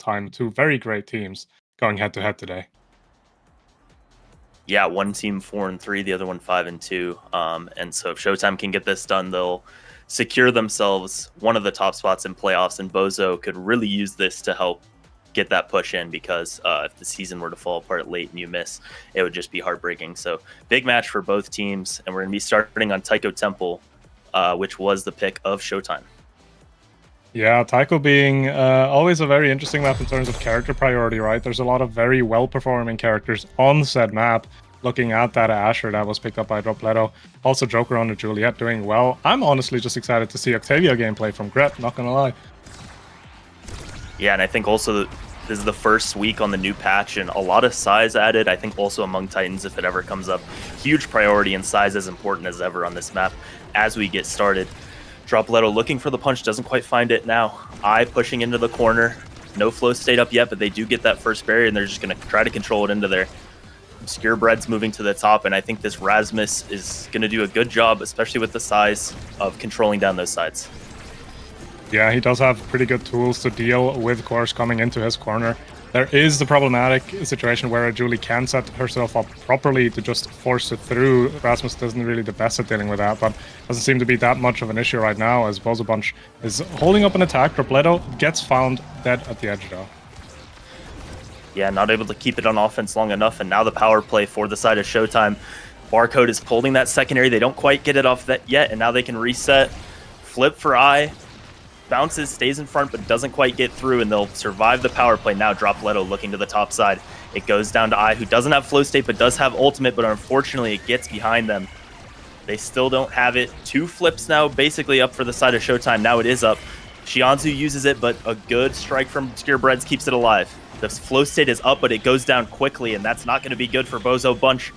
Showtime, two very great teams going head to head today. Yeah, one team 4-3, the other one 5-2. And so if Showtime can get this done, they'll secure themselves one of the top spots in playoffs. And Bozo could really use this to help get that push in, because if the season were to fall apart late and you miss, it would just be heartbreaking. So big match for both teams, and we're going to be starting on Taiko Temple, which was the pick of Showtime. Yeah, Taiko being always a very interesting map in terms of character priority, right? There's a lot of very well-performing characters on said map. Looking at that Asher that was picked up by Dropletto. Also Joker on the Juliet doing well. I'm honestly just excited to see Octavia gameplay from Gret, not gonna lie. Yeah, and I think also this is the first week on the new patch, and a lot of size added. I think also among Titans, if it ever comes up, huge priority, and size as important as ever on this map as we get started. Dropletto looking for the punch, doesn't quite find it now. I pushing into the corner. No flow state up yet, but they do get that first barrier, and they're just going to try to control it into there. Obscure Bread's moving to the top, and I think this Rasmus is going to do a good job, especially with the size, of controlling down those sides. Yeah, he does have pretty good tools to deal with Course coming into his corner. There is the problematic situation where Julie can set herself up properly to just force it through. Rasmus isn't really the best at dealing with that, but doesn't seem to be that much of an issue right now, as Bozo Bunch is holding up an attack. Dropletto gets found dead at the edge, though. Yeah, not able to keep it on offense long enough, and now the power play for the side of Showtime. Barcode is holding that secondary. They don't quite get it off that yet, and now they can reset. Flip for I. Bounces, stays in front, but doesn't quite get through, and they'll survive the power play. Now Dropletto looking to the top side. It goes down to I, who doesn't have flow state, but does have ultimate, but unfortunately it gets behind them. They still don't have it. Two flips now basically up for the side of Showtime. Now it is up. Xianzu uses it, but a good strike from Obscure Breads keeps it alive. The flow state is up, but it goes down quickly, and that's not going to be good for Bozo Bunch.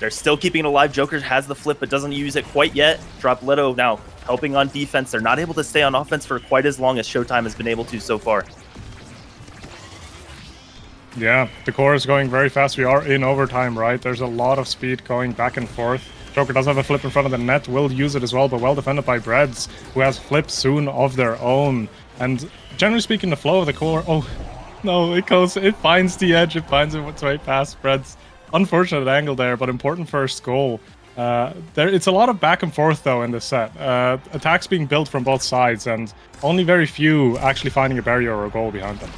They're still keeping it alive. Joker has the flip, but doesn't use it quite yet. Dropletto now helping on defense. They're not able to stay on offense for quite as long as Showtime has been able to so far. Yeah, the core is going very fast. We are in overtime, right? There's a lot of speed going back and forth. Joker does have a flip in front of the net, will use it as well, but well defended by Breads, who has flips soon of their own. And generally speaking, the flow of the core, oh, no, it finds the edge, it finds its way past Breads. Unfortunate angle there, but important first goal. It's a lot of back and forth, though, in this set. Attacks being built from both sides, and only very few actually finding a barrier or a goal behind them.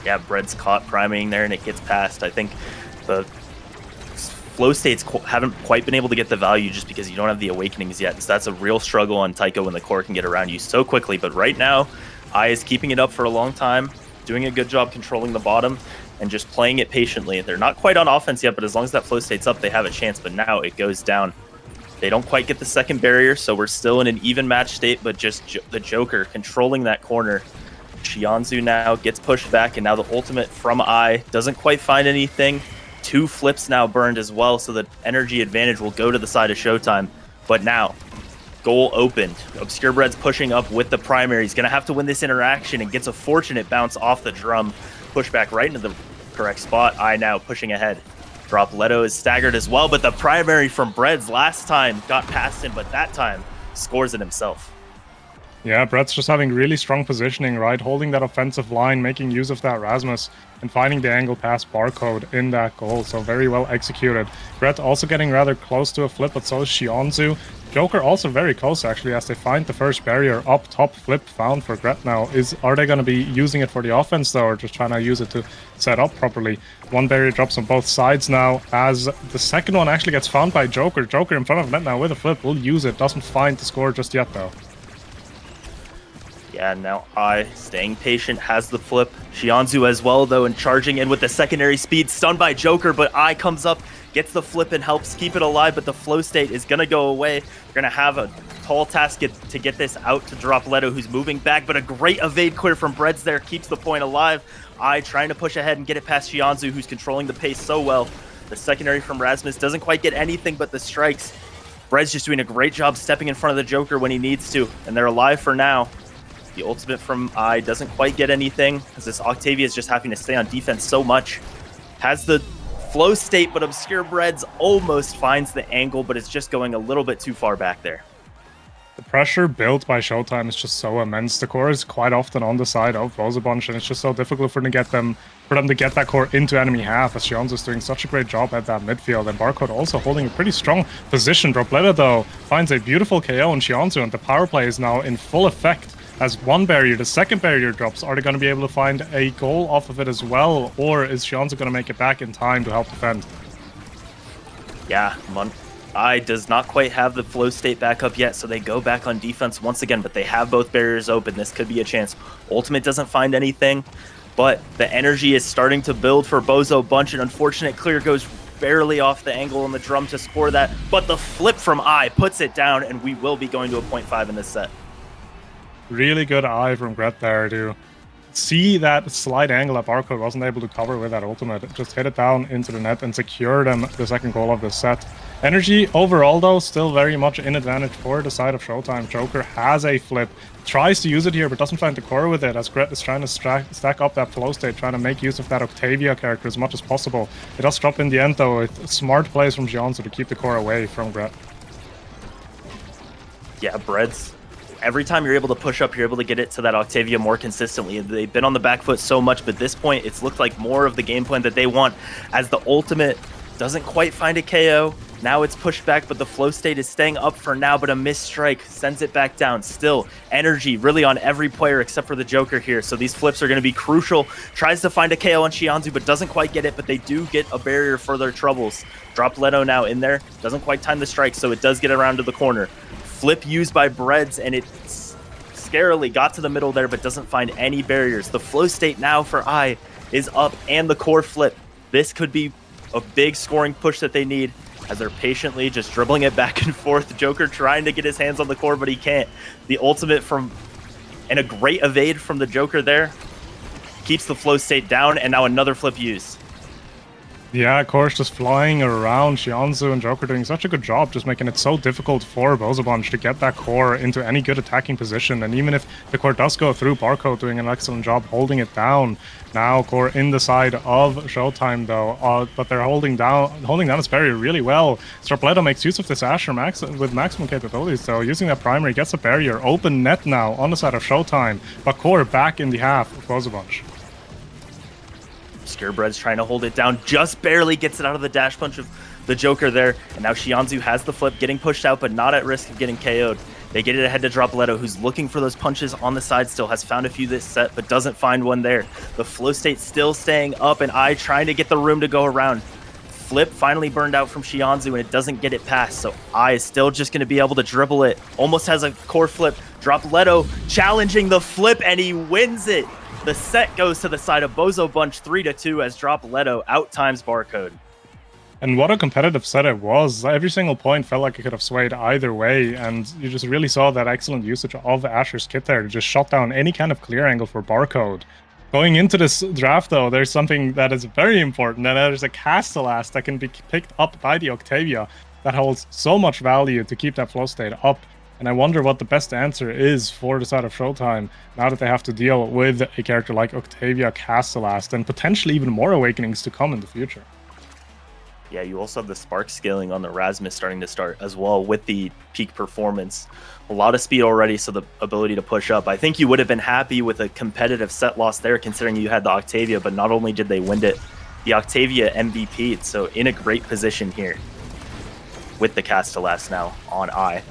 Yeah, Bread's caught priming there, and it gets past. I think the flow states haven't quite been able to get the value just because you don't have the awakenings yet. So that's a real struggle on Taiko when the core can get around you so quickly. But right now, I is keeping it up for a long time, doing a good job controlling the bottom, and just playing it patiently. They're not quite on offense yet, but as long as that flow state's up, they have a chance. But now it goes down. They don't quite get the second barrier, so we're still in an even match state, but just the Joker controlling that corner. Xianzu now gets pushed back, and now the ultimate from I doesn't quite find anything. Two flips now burned as well, so the energy advantage will go to the side of Showtime. But now, goal opened. Obscure Bread's pushing up with the primary. He's going to have to win this interaction, and gets a fortunate bounce off the drum. Push back right into the correct spot. I now pushing ahead. Dropletto is staggered as well, but the primary from Breads last time got past him, but that time scores it himself. Yeah, Brett's just having really strong positioning, right? Holding that offensive line, making use of that Rasmus, and finding the angle past Barcode in that goal. So very well executed. Brett also getting rather close to a flip, but so is Xianzu. Joker also very close, actually, as they find the first barrier up top. Flip found for Gret now. Are they going to be using it for the offense, though, or just trying to use it to set up properly? One barrier drops on both sides now, as the second one actually gets found by Joker. Joker in front of net now with a flip. Will use it. Doesn't find the score just yet, though. Yeah, now I, staying patient, has the flip. Xianzu as well, though, and charging in with the secondary speed. Stunned by Joker, but I comes up, gets the flip and helps keep it alive, but the flow state is going to go away. We're going to have a tall task to get this out to Dropletto, who's moving back, but a great evade clear from Breads there keeps the point alive. I trying to push ahead and get it past Xianzu, who's controlling the pace so well. The secondary from Rasmus doesn't quite get anything but the strikes. Breads just doing a great job stepping in front of the Joker when he needs to, and they're alive for now. The ultimate from I doesn't quite get anything, because this Octavia is just having to stay on defense so much. Has the flow state, but Obscure Breads almost finds the angle, but it's just going a little bit too far back there. The pressure built by Showtime is just so immense. The core is quite often on the side of Bozo Bunch, and it's just so difficult for them to get that core into enemy half, as Shionzu's doing such a great job at that midfield. And Barcode also holding a pretty strong position. Dropletta, though, finds a beautiful KO on Shionzu, and the power play is now in full effect. As one barrier, the second barrier drops, are they going to be able to find a goal off of it as well? Or is Shionzu going to make it back in time to help defend? Yeah, I does not quite have the flow state back up yet, so they go back on defense once again, but they have both barriers open. This could be a chance. Ultimate doesn't find anything, but the energy is starting to build for Bozo Bunch. An unfortunate clear goes barely off the angle on the drum to score that, but the flip from I puts it down, and we will be going to a 0.5 in this set. Really good eye from Gret there to see that slight angle that Barcode wasn't able to cover with that ultimate. Just hit it down into the net and secure them the second goal of the set. Energy overall, though, still very much in advantage for the side of Showtime. Joker has a flip, tries to use it here, but doesn't find the core with it, as Gret is trying to stack up that flow state, trying to make use of that Octavia character as much as possible. It does drop in the end, though, with smart plays from Shionzu to keep the core away from Gret. Yeah, Breads. Every time you're able to push up, you're able to get it to that Octavia more consistently. They've been on the back foot so much, but at this point, it's looked like more of the game plan that they want, as the ultimate doesn't quite find a KO. Now it's pushed back, but the flow state is staying up for now, but a missed strike sends it back down. Still, energy really on every player except for the Joker here, so these flips are going to be crucial. Tries to find a KO on Shionzu, but doesn't quite get it, but they do get a barrier for their troubles. Drop Leto now in there. Doesn't quite time the strike, so it does get around to the corner. Flip used by Breads, and it scarily got to the middle there, but doesn't find any barriers. The flow state now for I is up, and the core flip. This could be a big scoring push that they need, as they're patiently just dribbling it back and forth. Joker trying to get his hands on the core, but he can't. The ultimate and a great evade from the Joker there keeps the flow state down, and now another flip used. Yeah, of course, just flying around. Shionzu and Joker doing such a good job, just making it so difficult for Bozo Bunch to get that core into any good attacking position. And even if the core does go through, Barcode doing an excellent job holding it down. Now core in the side of Showtime, though, but they're holding down his barrier really well. Stropleto makes use of this Asher with maximum capabilities, so using that primary gets a barrier. Open net now on the side of Showtime, but core back in the half of Bozo Bunch. Scarebread's trying to hold it down, just barely gets it out of the dash punch of the Joker there, and now Shionzu has the flip, getting pushed out, but not at risk of getting KO'd. They get it ahead to drop Leto, who's looking for those punches on the side still, has found a few this set, but doesn't find one there. The flow state still staying up, and I trying to get the room to go around. Flip finally burned out from Shionzu, and it doesn't get it past, so I is still just going to be able to dribble it. Almost has a core flip. Drop Leto, challenging the flip, and he wins it. The set goes to the side of Bozo Bunch 3-2 as Drop Leto out-times Barcode. And what a competitive set it was. Every single point felt like it could have swayed either way, and you just really saw that excellent usage of Asher's kit there to just shut down any kind of clear angle for Barcode. Going into this draft, though, there's something that is very important, and there's a Castellast that can be picked up by the Octavia that holds so much value to keep that flow state up. And I wonder what the best answer is for the side of Showtime now that they have to deal with a character like Octavia Castellast and potentially even more awakenings to come in the future. Yeah, you also have the spark scaling on the Rasmus starting to start as well with the peak performance. A lot of speed already, so the ability to push up. I think you would have been happy with a competitive set loss there considering you had the Octavia, but not only did they win it, the Octavia MVP'd, so in a great position here with the Castellast now on I.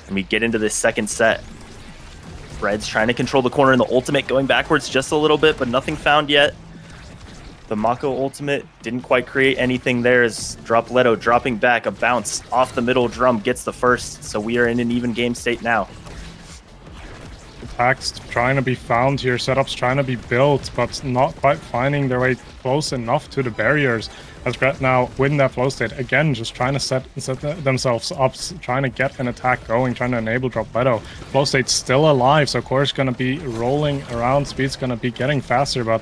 And we get into this second set. Red's trying to control the corner and the ultimate going backwards just a little bit, but nothing found yet. The Mako ultimate didn't quite create anything there as Drop Leto dropping back, a bounce off the middle drum gets the first, so we are in an even game state now. Attacks trying to be found here, setups trying to be built, but not quite finding their way close enough to the barriers. As Gret now win that flow state, again, just trying to set themselves up, trying to get an attack going, trying to enable Drop Leto. Flow state's still alive, so core's going to be rolling around, speed's going to be getting faster, but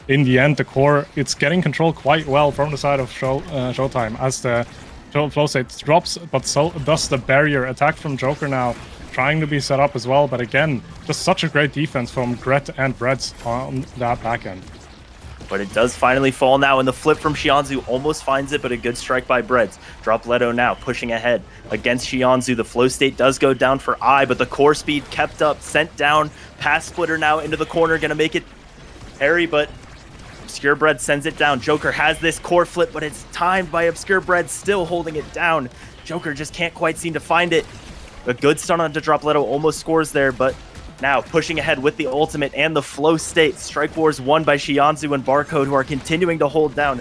in the end, the core, it's getting control quite well from the side of Showtime as the flow state drops, but so does the barrier. Attack from Joker now, trying to be set up as well, but again, just such a great defense from Gret and Breads on that back end. but it does finally fall now, and the flip from Xianzu almost finds it, but a good strike by Breads. Drop Leto now, pushing ahead against Xianzu. The flow state does go down for I, but the core speed kept up, sent down. Pass splitter now into the corner, gonna make it hairy, but Obscure Bread sends it down. Joker has this core flip, but it's timed by Obscure Bread, still holding it down. Joker just can't quite seem to find it. A good stun onto Drop Leto, almost scores there, but now pushing ahead with the ultimate and the flow state. Strike Wars won by Xianzu and Barcode, who are continuing to hold down.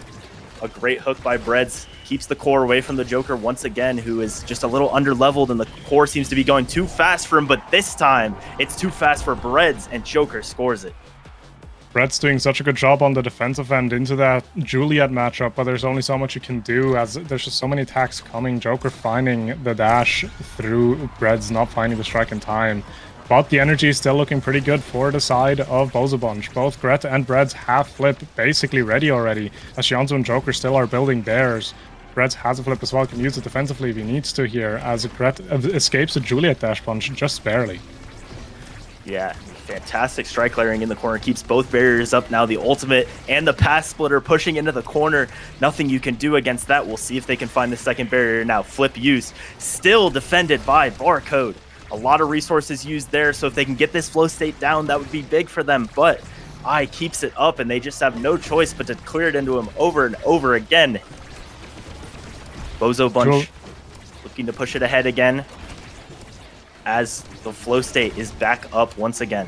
A great hook by Breads. Keeps the core away from the Joker once again, who is just a little underleveled, and the core seems to be going too fast for him, but this time it's too fast for Breads, and Joker scores it. Brett's doing such a good job on the defensive end into that Juliet matchup, but there's only so much you can do as there's just so many attacks coming. Joker finding the dash through, Brett's not finding the strike in time. But the energy is still looking pretty good for the side of Bozo Bunch. Both Gret and Brett's have flip basically ready already, as Xianzu and Joker still are building theirs. Brett's has a flip as well, can use it defensively if he needs to here, as Gret escapes a Juliet dash punch just barely. Yeah, fantastic strike layering in the corner. Keeps both barriers up now. The ultimate and the pass splitter pushing into the corner. Nothing you can do against that. We'll see if they can find the second barrier now. Flip use. Still defended by Barcode. A lot of resources used there, so if they can get this flow state down, that would be big for them. But I keeps it up, and they just have no choice but to clear it into him over and over again. Bozo Bunch looking to push it ahead again, as the flow state is back up once again.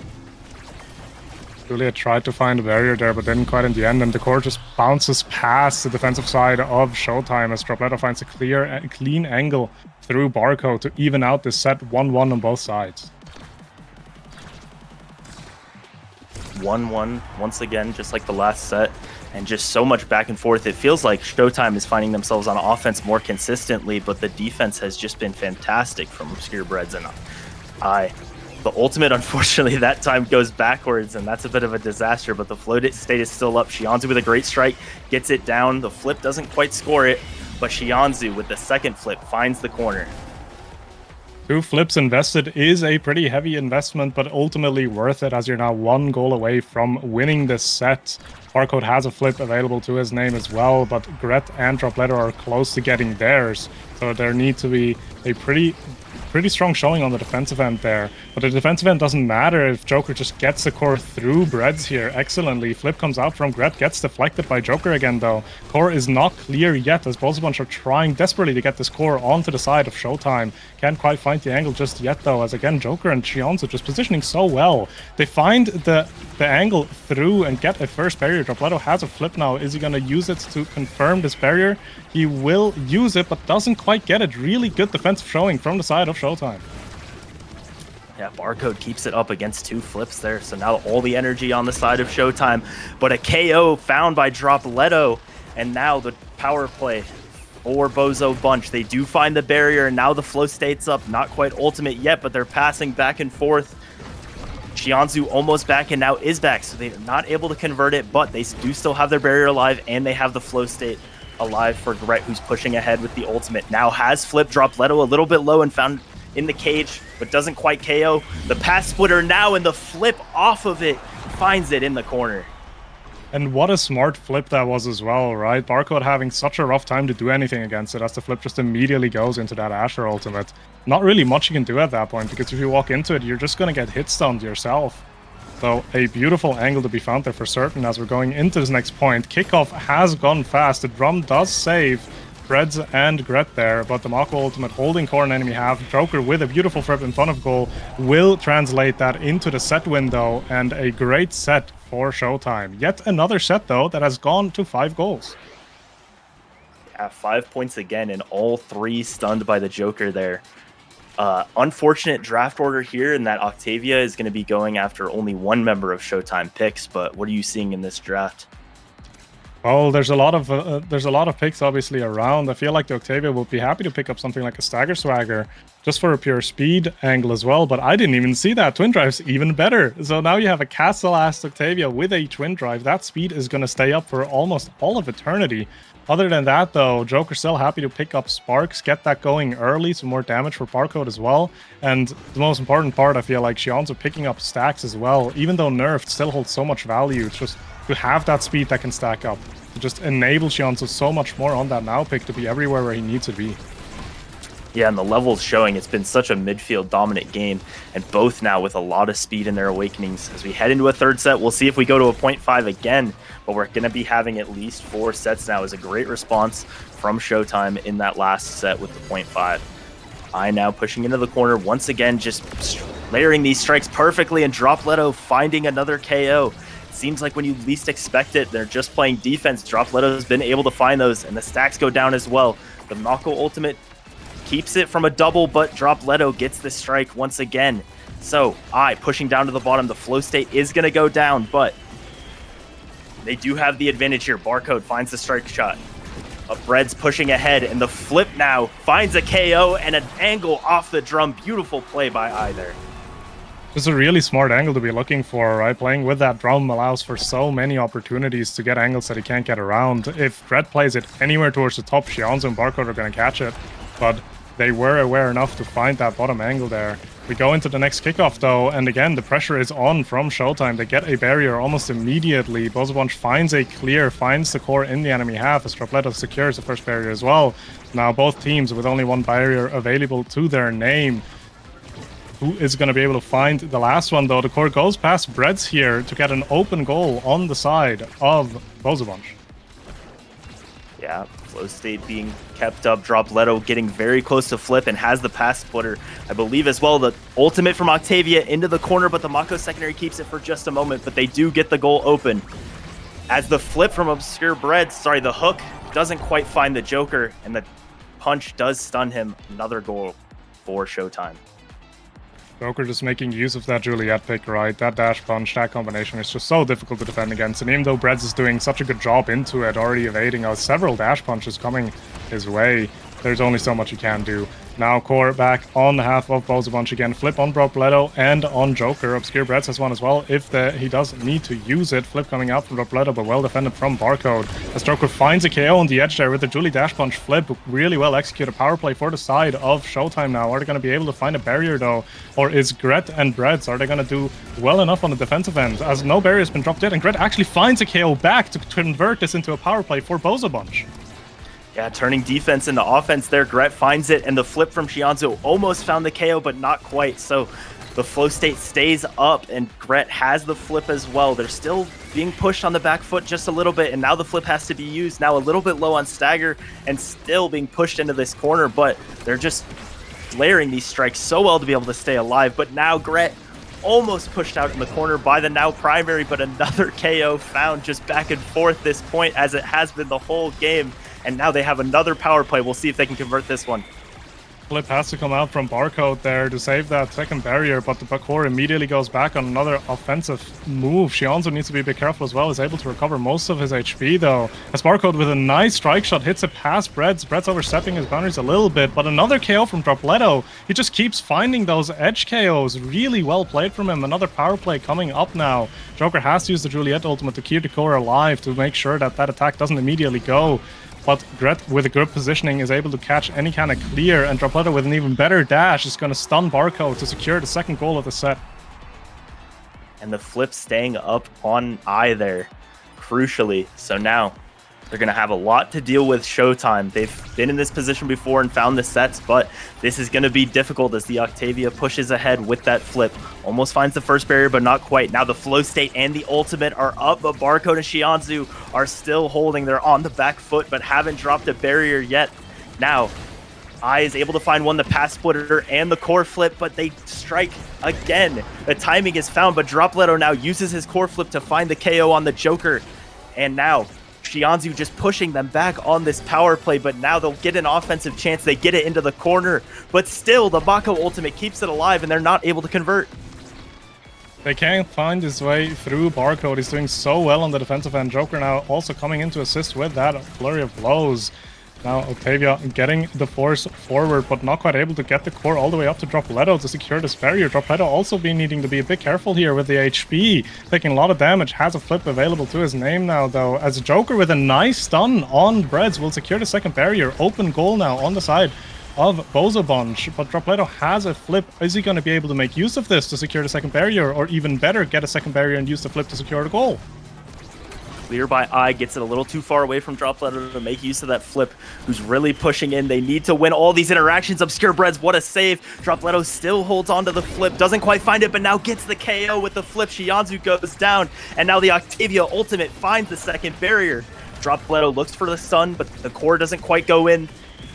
Juliet tried to find a barrier there, but didn't quite in the end, and the core just bounces past the defensive side of Showtime as Dropletto finds a clean angle through Barcode to even out this set 1-1 on both sides. 1-1 once again, just like the last set, and just so much back and forth. It feels like Showtime is finding themselves on offense more consistently, but the defense has just been fantastic from Obscure Breads and I. The ultimate, unfortunately, that time goes backwards, and that's a bit of a disaster, but the flow state is still up. Xianzu with a great strike, gets it down. The flip doesn't quite score it, but Xianzu with the second flip finds the corner. 2 flips invested is a pretty heavy investment, but ultimately worth it as you're now 1 goal away from winning this set. Barcode has a flip available to his name as well, but Gret and Dropletto are close to getting theirs, so there needs to be a pretty strong showing on the defensive end there. But the defensive end doesn't matter if Joker just gets the core through Breads here excellently. Flip comes out from Gret, gets deflected by Joker again though. Core is not clear yet as Bozo Bunch are trying desperately to get this core onto the side of Showtime. Can't quite find the angle just yet though, as again Joker and Xianzu just positioning so well. They find the angle through and get a first barrier. Dropletto has a flip now. Is he going to use it to confirm this barrier? He will use it, but doesn't quite get it. Really good defensive showing from the side of Showtime. Yeah, Barcode keeps it up against 2 flips there, so now all the energy on the side of Showtime, but a KO found by Drop Leto, and now the power play for Bozo Bunch. They do find the barrier, and now the flow state's up. Not quite ultimate yet, but they're passing back and forth. Xianzu almost back and now is back, so they're not able to convert it, but they do still have their barrier alive, and they have the flow state alive for Gret, who's pushing ahead with the ultimate. Now has flip, dropped Leto a little bit low and found in the cage, but doesn't quite KO. The pass splitter now, and the flip off of it finds it in the corner. And what a smart flip that was as well, right? Barcode having such a rough time to do anything against it, as the flip just immediately goes into that Asher ultimate. Not really much you can do at that point, because if you walk into it, you're just going to get hit stunned yourself. So a beautiful angle to be found there for certain as we're going into this next point. Kickoff has gone fast. The drum does save Breads and Gret there, but the Mako ultimate holding core and enemy half. Joker with a beautiful flip in front of goal will translate that into the set window, and a great set for Showtime. Yet another set though that has gone to 5 goals. Yeah, 5 points again, and all 3 stunned by the Joker there. Unfortunate draft order here, in that Octavia is going to be going after only 1 member of Showtime picks, but what are you seeing in this draft? Well, there's a lot of picks obviously around. I feel like the Octavia will be happy to pick up something like a Stagger Swagger just for a pure speed angle as well, but I didn't even see that. Twin Drive's even better. So now you have a Castle-ass Octavia with a Twin Drive. That speed is going to stay up for almost all of eternity. Other than that, though, Joker's still happy to pick up Sparks, get that going early, some more damage for Barcode as well. And the most important part, I feel like, Xianzu picking up stacks as well. Even though nerfed, still holds so much value. It's just to have that speed that can stack up, to just enable Shianzo so much more on that now pick to be everywhere where he needs to be. Yeah, and the levels showing it's been such a midfield dominant game, and both now with a lot of speed in their awakenings. As we head into a third set, we'll see if we go to a 0.5 again, but we're going to be having at least 4 sets now. Is a great response from Showtime in that last set with the 0.5. I now pushing into the corner once again, just layering these strikes perfectly, and Dropletto finding another KO. Seems like when you least expect it, they're just playing defense. Dropletto's been able to find those, and the stacks go down as well. The Mako ultimate keeps it from a double, but Dropletto gets the strike once again. So, pushing down to the bottom. The flow state is going to go down, but they do have the advantage here. Barcode finds the strike shot. Bread's pushing ahead, and the flip now finds a KO and an angle off the drum. Beautiful play by there. It's a really smart angle to be looking for, right? Playing with that drum allows for so many opportunities to get angles that he can't get around. If Dread plays it anywhere towards the top, Shianzo and Barcode are going to catch it, but they were aware enough to find that bottom angle there. We go into the next kickoff though, and again, the pressure is on from Showtime. They get a barrier almost immediately. Bozo Bunch finds a clear, finds the core in the enemy half as Dropletto secures the first barrier as well. Now both teams with only one barrier available to their name. Who is going to be able to find the last one though? The core goes past Breads here to get an open goal on the side of Bozo Bunch. Yeah, flow state being kept up. Dropletto getting very close to flip and has the pass splitter, I believe, as well. The ultimate from Octavia into the corner, but the Mako secondary keeps it for just a moment, but they do get the goal open. As the flip from Obscure Bread, the hook doesn't quite find the Joker, and the punch does stun him. Another goal for Showtime. Joker just making use of that Juliet pick, right? That dash punch, that combination is just so difficult to defend against. And even though Breads is doing such a good job into it, already evading several dash punches coming his way, there's only so much he can do. Now core back on the half of Bozo Bunch again. Flip on Dropletto and on Joker. Obscure Breads has one as well if he does need to use it. Flip coming out from Dropletto, but well defended from Barcode. As Joker finds a KO on the edge there with the Julie dash punch flip. Really well executed power play for the side of Showtime now. Are they going to be able to find a barrier though? Or is Gret and Breads, are they going to do well enough on the defensive end? As no barrier has been dropped yet, and Gret actually finds a KO back to convert this into a power play for Bozo Bunch. Yeah, turning defense into offense there. Gret finds it, and the flip from Shianzo almost found the KO, but not quite. So the flow state stays up, and Gret has the flip as well. They're still being pushed on the back foot just a little bit, and now the flip has to be used. Now a little bit low on stagger, and still being pushed into this corner, but they're just layering these strikes so well to be able to stay alive. But now Gret almost pushed out in the corner by the now primary, but another KO found just back and forth this point, as it has been the whole game. And now they have another power play. We'll see if they can convert this one. Flip has to come out from Barcode there to save that second barrier, but the core immediately goes back on another offensive move. Shianzo needs to be a bit careful as well. Is able to recover most of his HP though. As Barcode with a nice strike shot hits it past Breads. Breads overstepping his boundaries a little bit, but another KO from Dropletto. He just keeps finding those edge KOs. Really well played from him. Another power play coming up now. Joker has to use the Juliet ultimate to keep the core alive to make sure that that attack doesn't immediately go. But Gret, with a good positioning, is able to catch any kind of clear, and Dropletto with an even better dash is going to stun Barcode to secure the second goal of the set. And the flip staying up on there, crucially. So now they're going to have a lot to deal with Showtime. They've been in this position before and found the sets, but this is going to be difficult as the Octavia pushes ahead with that flip. Almost finds the first barrier, but not quite. Now the flow state and the ultimate are up, but Barcode and Shianzo are still holding. They're on the back foot, but haven't dropped a barrier yet. Now, is able to find one, the pass splitter and the core flip, but they strike again. The timing is found, but Dropletto now uses his core flip to find the KO on the Joker. And now Shianzo just pushing them back on this power play, but now they'll get an offensive chance. They get it into the corner, but still the Mako ultimate keeps it alive, and they're not able to convert. They can't find his way through Barcode. He's doing so well on the defensive end. Joker now also coming in to assist with that flurry of blows. Now Octavia getting the force forward, but not quite able to get the core all the way up to Dropletto to secure this barrier. Dropletto also been needing to be a bit careful here with the HP. Taking a lot of damage, has a flip available to his name now though. As Joker with a nice stun on Breads will secure the second barrier. Open goal now on the side of Bozo Bunch, but Dropletto has a flip. Is he going to be able to make use of this to secure the second barrier, or even better, get a second barrier and use the flip to secure the goal? Clear by eye, gets it a little too far away from Dropletto to make use of that flip, who's really pushing in. They need to win all these interactions. Obscure Breads, what a save. Dropletto still holds on to the flip, doesn't quite find it, but now gets the KO with the flip. Shianzu goes down, and now the Octavia ultimate finds the second barrier. Dropletto looks for the stun, but the core doesn't quite go in.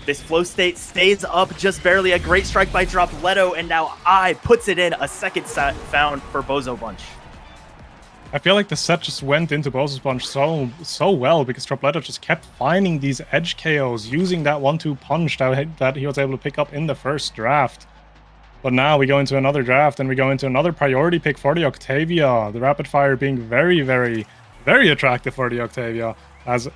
This flow state stays up just barely. A great strike by Dropletto, and now I puts it in. A second set found for Bozo Bunch. I feel like the set just went into Bozo Bunch so well because Dropletto just kept finding these edge KOs, using that 1-2 punch that he was able to pick up in the first draft. But now we go into another draft and we go into another priority pick for the Octavia. The rapid fire being very, very, very attractive for the Octavia, as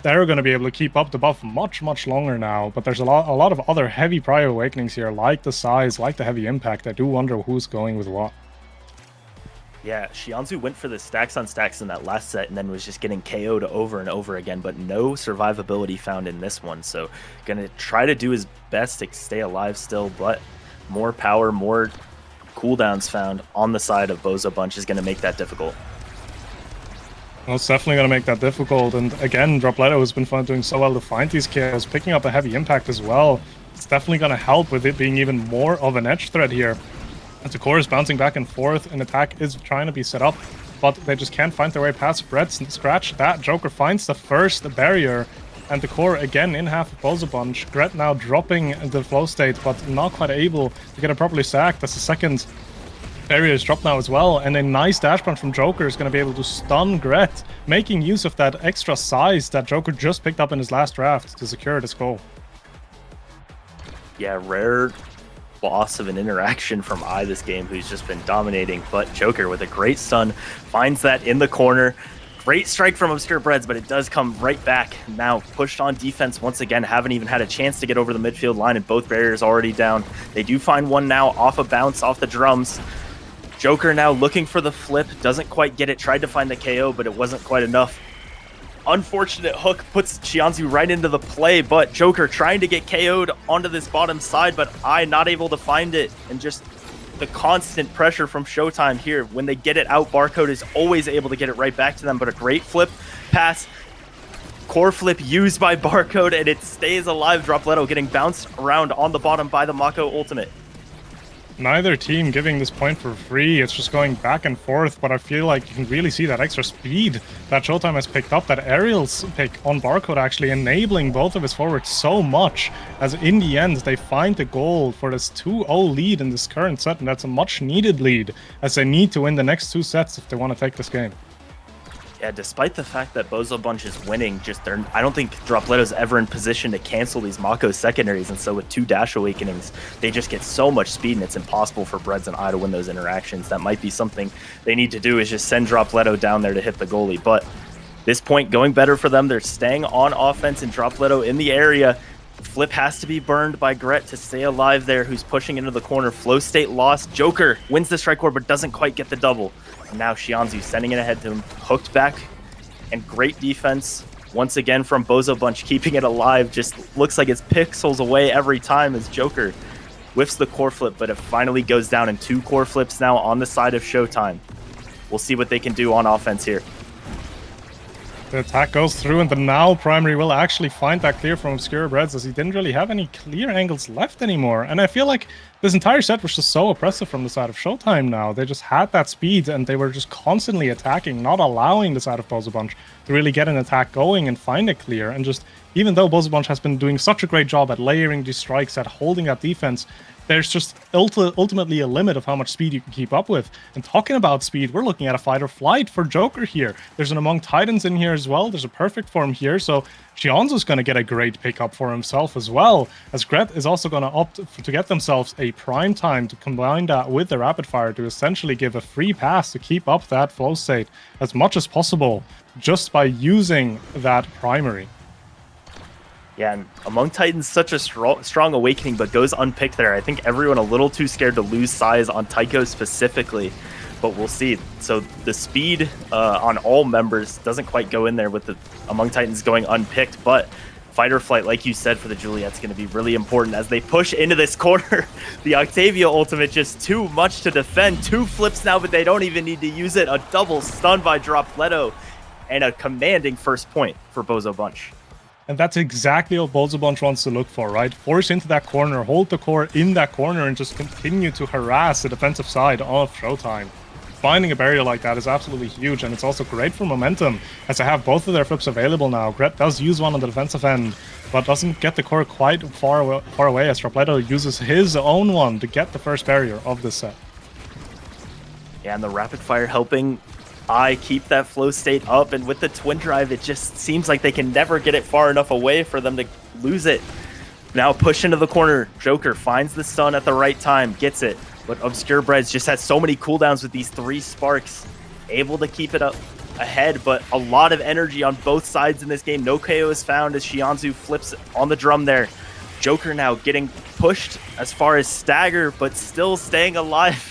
they're going to be able to keep up the buff much, much longer now. But there's a lot of other heavy prior awakenings here, like the size, like the heavy impact. I do wonder who's going with what. Yeah, Shianzu went for the stacks on stacks in that last set and then was just getting KO'd over and over again, but no survivability found in this one. So gonna try to do his best to stay alive still, but more power, more cooldowns found on the side of Bozo Bunch is gonna make that difficult. Well, it's definitely going to make that difficult. And again, Dropletto has been doing so well to find these kills, picking up a heavy impact as well. It's definitely going to help with it being even more of an edge threat here. As the core is bouncing back and forth, an attack is trying to be set up, but they just can't find their way past Brett's scratch. That Joker finds the first barrier, and the core again in half of Bozo Bunch. Gret now dropping the flow state, but not quite able to get it properly sacked. That's the second barrier is dropped now as well, and a nice dash punch from Joker is going to be able to stun Gret, making use of that extra size that Joker just picked up in his last draft to secure this goal. Yeah, rare loss of an interaction from I this game, who's just been dominating, but Joker with a great stun finds that in the corner. Great strike from Obscure Breads, but it does come right back. Now pushed on defense once again, haven't even had a chance to get over the midfield line, and both barriers already down. They do find one now off a bounce off the drums. Joker now looking for the flip, doesn't quite get it, tried to find the KO, but it wasn't quite enough. Unfortunate hook puts Shianzu right into the play, but Joker trying to get KO'd onto this bottom side, but I not able to find it, and just the constant pressure from Showtime here. When they get it out, Barcode is always able to get it right back to them, but a great flip pass, core flip used by Barcode, and it stays alive. Dropletto getting bounced around on the bottom by the Mako ultimate. Neither team giving this point for free. It's just going back and forth, but I feel like you can really see that extra speed that Showtime has picked up, that Aerial's pick on Barcode actually enabling both of his forwards so much, as in the end they find the goal for this 2-0 lead in this current set, and that's a much needed lead, as they need to win the next two sets if they want to take this game. Yeah, despite the fact that Bozo Bunch is winning, I don't think Dropletto's ever in position to cancel these Mako secondaries, and so with two Dash Awakenings, they just get so much speed, and it's impossible for Breads and I to win those interactions. That might be something they need to do, is just send Dropletto down there to hit the goalie. But this point going better for them. They're staying on offense, and Dropletto in the area. Flip has to be burned by Gret to stay alive there, who's pushing into the corner. Flow state lost. Joker wins the strike core, but doesn't quite get the double. And now Shianzu sending it ahead to him, hooked back, and great defense once again from Bozo Bunch, keeping it alive. Just looks like it's pixels away every time as Joker whiffs the core flip, but it finally goes down, in two core flips now on the side of Showtime. We'll see what they can do on offense here. The attack goes through, and the now primary will actually find that clear from Obscure Breads, as he didn't really have any clear angles left anymore. And I feel like this entire set was just so oppressive from the side of Showtime now. They just had that speed, and they were just constantly attacking, not allowing the side of Bozo Bunch to really get an attack going and find it clear. And just, even though Bozo Bunch has been doing such a great job at layering these strikes, at holding that defense, there's just ultimately a limit of how much speed you can keep up with. And talking about speed, we're looking at a fight or flight for Joker here. There's an Among Titans in here as well. There's a perfect form here, so Shianzu's going to get a great pickup for himself as well, as Gret is also going to opt to get themselves a prime time to combine that with the rapid fire to essentially give a free pass to keep up that flow state as much as possible just by using that primary. Yeah, and Among Titans, such a strong awakening, but goes unpicked there. I think everyone a little too scared to lose size on Tycho specifically, but we'll see. So the speed on all members doesn't quite go in there with the Among Titans going unpicked, but fight or flight, like you said, for the Juliet's going to be really important as they push into this corner. The Octavia ultimate just too much to defend. Two flips now, but they don't even need to use it. A double stun by Dropletto. and a commanding first point for Bozo Bunch. And that's exactly what Bozo Bunch wants to look for, right? Force into that corner, hold the core in that corner, and just continue to harass the defensive side of Showtime. Finding a barrier like that is absolutely huge, and it's also great for momentum, as they have both of their flips available now. Gret does use one on the defensive end, but doesn't get the core quite far away, as Dropletto uses his own one to get the first barrier of this set. Yeah, and the rapid fire helping I keep that flow state up, and with the twin drive, it just seems like they can never get it far enough away for them to lose it. Now push into the corner. Joker finds the stun at the right time, gets it. But Obscure Breads just has so many cooldowns with these 3 sparks, able to keep it up ahead, but a lot of energy on both sides in this game. No KO is found as Shianzu flips on the drum there. Joker now getting pushed as far as Stagger, but still staying alive.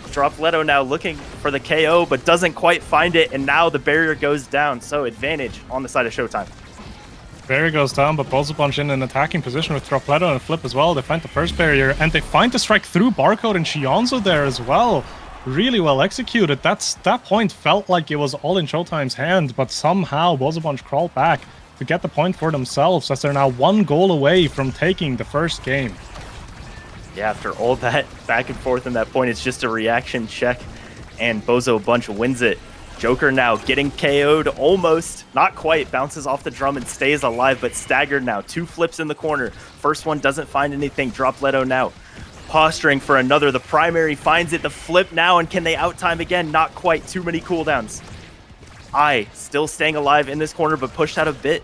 Dropletto now looking for the KO, but doesn't quite find it, and now the barrier goes down, so advantage on the side of Showtime. Barrier goes down, but Bozo Bunch in an attacking position with Dropletto and a flip as well. They find the first barrier, and they find the strike through Barcode and Shianzo there as well. Really well executed. That point felt like it was all in Showtime's hand, but somehow Bozo Bunch crawled back to get the point for themselves, as they're now 1 goal away from taking the first game. Yeah, after all that back and forth in that point, it's just a reaction check, and Bozo Bunch wins it. Joker now getting KO'd almost, not quite, bounces off the drum and stays alive, but staggered now. 2 flips in the corner. First one doesn't find anything. Dropletto now posturing for another. The primary finds it, the flip now, and can they outtime again? Not quite, too many cooldowns. I still staying alive in this corner, but pushed out a bit.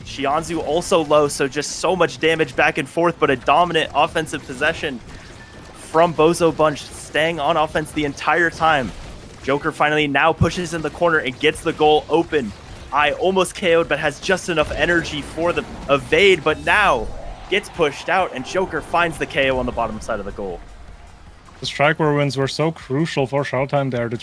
Shianzu also low, so just so much damage back and forth, but a dominant offensive possession from Bozo Bunch, staying on offense the entire time. Joker finally now pushes in the corner and gets the goal open. I almost KO'd, but has just enough energy for the evade, but now gets pushed out, and Joker finds the KO on the bottom side of the goal. The strike war wins were so crucial for Showtime there to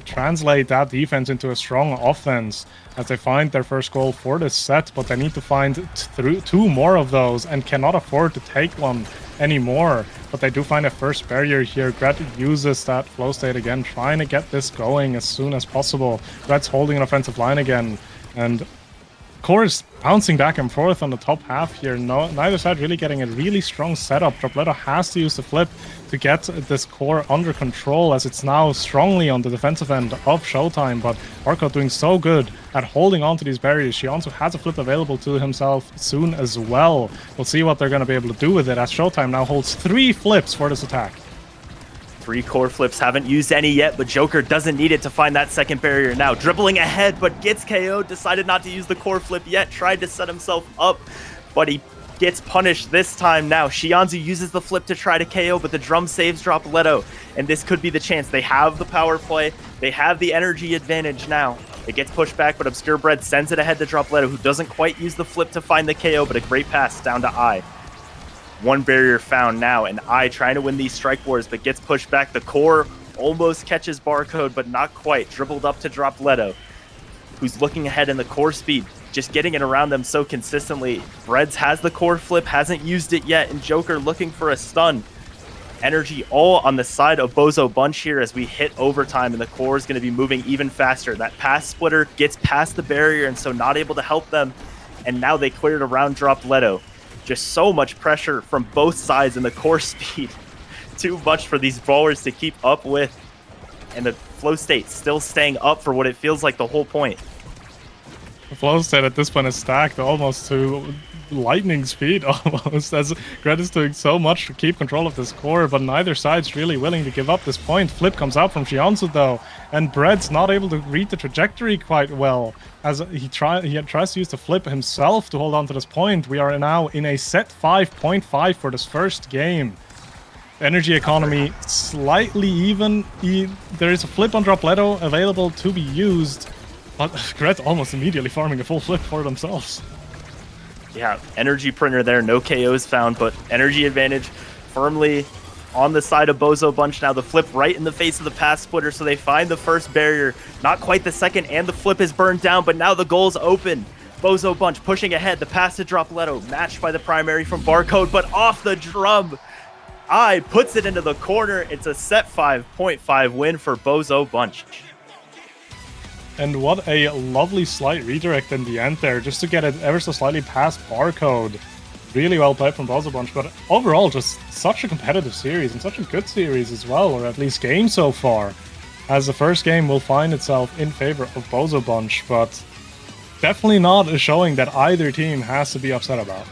translate that defense into a strong offense, as they find their first goal for this set, but they need to find 2 more of those and cannot afford to take one anymore. But they do find a first barrier here. Gret uses that flow state again, trying to get this going as soon as possible. Gret's holding an offensive line again, and core is bouncing back and forth on the top half here. Neither side really getting a really strong setup. Dropletto has to use the flip to get this core under control, as it's now strongly on the defensive end of Showtime, but Barcode doing so good at holding on to these barriers. She also has a flip available to himself soon as well. We'll see what they're going to be able to do with it, as Showtime now holds 3 flips for this attack. 3 core flips, haven't used any yet, but Joker doesn't need it to find that second barrier now. Dribbling ahead, but gets KO'd, decided not to use the core flip yet, tried to set himself up, but he gets punished this time now. Shianzu uses the flip to try to KO, but the drum saves Dropletto, and this could be the chance. They have the power play, they have the energy advantage now. It gets pushed back, but Obscure Bread sends it ahead to Dropletto, who doesn't quite use the flip to find the KO, but a great pass down to I. 1 barrier found now, and I trying to win these strike wars, but gets pushed back. The core almost catches Barcode, but not quite. Dribbled up to Dropletto, who's looking ahead in the core speed, just getting it around them so consistently. Breads has the core flip, hasn't used it yet, and Joker looking for a stun. Energy all on the side of Bozo Bunch here as we hit overtime, and the core is going to be moving even faster. That pass splitter gets past the barrier, and so not able to help them, and now they cleared around Dropletto. Just so much pressure from both sides in the core speed. Too much for these brawlers to keep up with. And the flow state still staying up for what it feels like the whole point. The flow state at this point is stacked almost to lightning speed, almost, as Gret is doing so much to keep control of this core, but neither side's really willing to give up this point. Flip comes out from Shianzu though, and Bread's not able to read the trajectory quite well, as he tries to use the flip himself to hold on to this point. We are now in a set 5.5 for this first game. Energy economy slightly even. There is a flip on Dropletto available to be used, but Gret almost immediately farming a full flip for themselves. Yeah, energy printer there, no KOs found, but energy advantage firmly on the side of Bozo Bunch now. The flip right in the face of the pass splitter, so they find the first barrier. Not quite the second, and the flip is burned down, but now the goal's open. Bozo Bunch pushing ahead, the pass to Dropletto, matched by the primary from Barcode, but off the drum. I puts it into the corner. It's a set 5.5 win for Bozo Bunch. And what a lovely slight redirect in the end there, just to get it ever so slightly past barcode. Really well played from Bozo Bunch, but overall just such a competitive series and such a good series as well, or at least game so far. As the first game will find itself in favor of Bozo Bunch, but definitely not a showing that either team has to be upset about.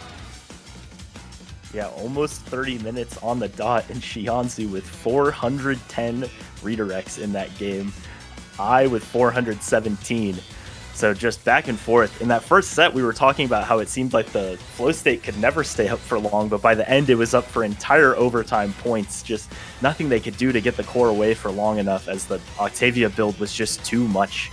Yeah, almost 30 minutes on the dot, and Shianzu with 410 redirects in that game. I with 417. So just back and forth. In that first set, we were talking about how it seemed like the flow state could never stay up for long, but by the end, it was up for entire overtime points. Just nothing they could do to get the core away for long enough, as the Octavia build was just too much.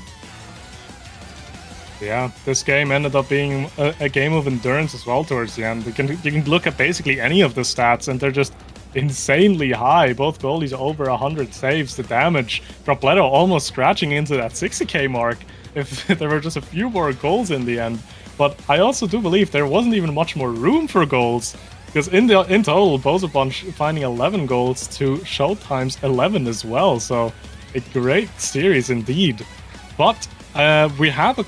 Yeah, this game ended up being a game of endurance as well towards the end. You can look at basically any of the stats, and they're just insanely high. Both goalies over 100 saves. The damage, Dropletto almost scratching into that 60k mark if there were just a few more goals in the end. But I also do believe there wasn't even much more room for goals, because in total, Bozo Bunch finding 11 goals to Showtime's 11 as well. So a great series indeed. But we have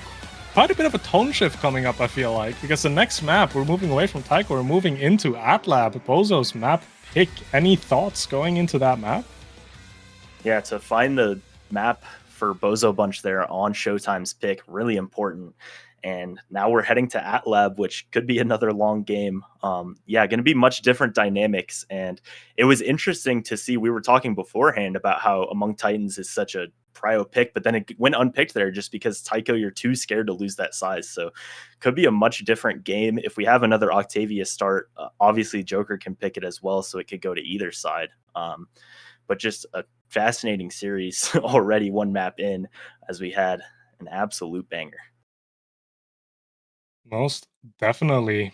quite a bit of a tone shift coming up, I feel like, because the next map, we're moving away from Taiko, we're moving into Atlab, Bozo's map pick. Any thoughts going into that map? Yeah, to find the map for Bozo Bunch there on Showtime's pick, really important. And now we're heading to Atlab, which could be another long game. Yeah, going to be much different dynamics. And it was interesting to see, we were talking beforehand about how Among Titans is such a prio pick, but then it went unpicked there just because Tycho, you're too scared to lose that size. So could be a much different game. If we have another Octavia start, obviously Joker can pick it as well, so it could go to either side. But just a fascinating series already, one map in, as we had an absolute banger. Most definitely.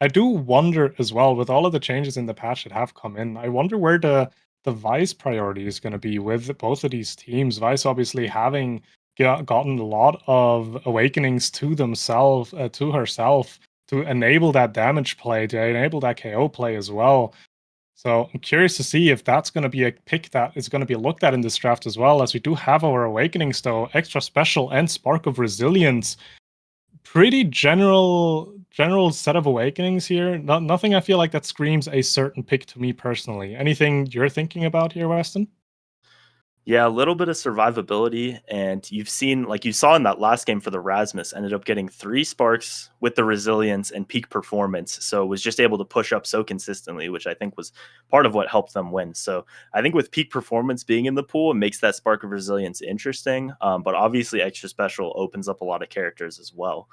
I do wonder as well, with all of the changes in the patch that have come in, I wonder where the Vice priority is going to be with both of these teams. Vice obviously having gotten a lot of awakenings to themselves, to herself, to enable that damage play, to enable that KO play as well. So I'm curious to see if that's going to be a pick that is going to be looked at in this draft as well, as we do have our awakenings though, extra special and spark of resilience. Pretty general set of awakenings here. Nothing I feel like that screams a certain pick to me personally. Anything you're thinking about here, Weston? Yeah, a little bit of survivability, and you've seen, like you saw in that last game for the Rasmus, ended up getting 3 sparks with the resilience and peak performance. So was just able to push up so consistently, which I think was part of what helped them win. So I think with peak performance being in the pool, it makes that spark of resilience interesting. But obviously, extra special opens up a lot of characters as well.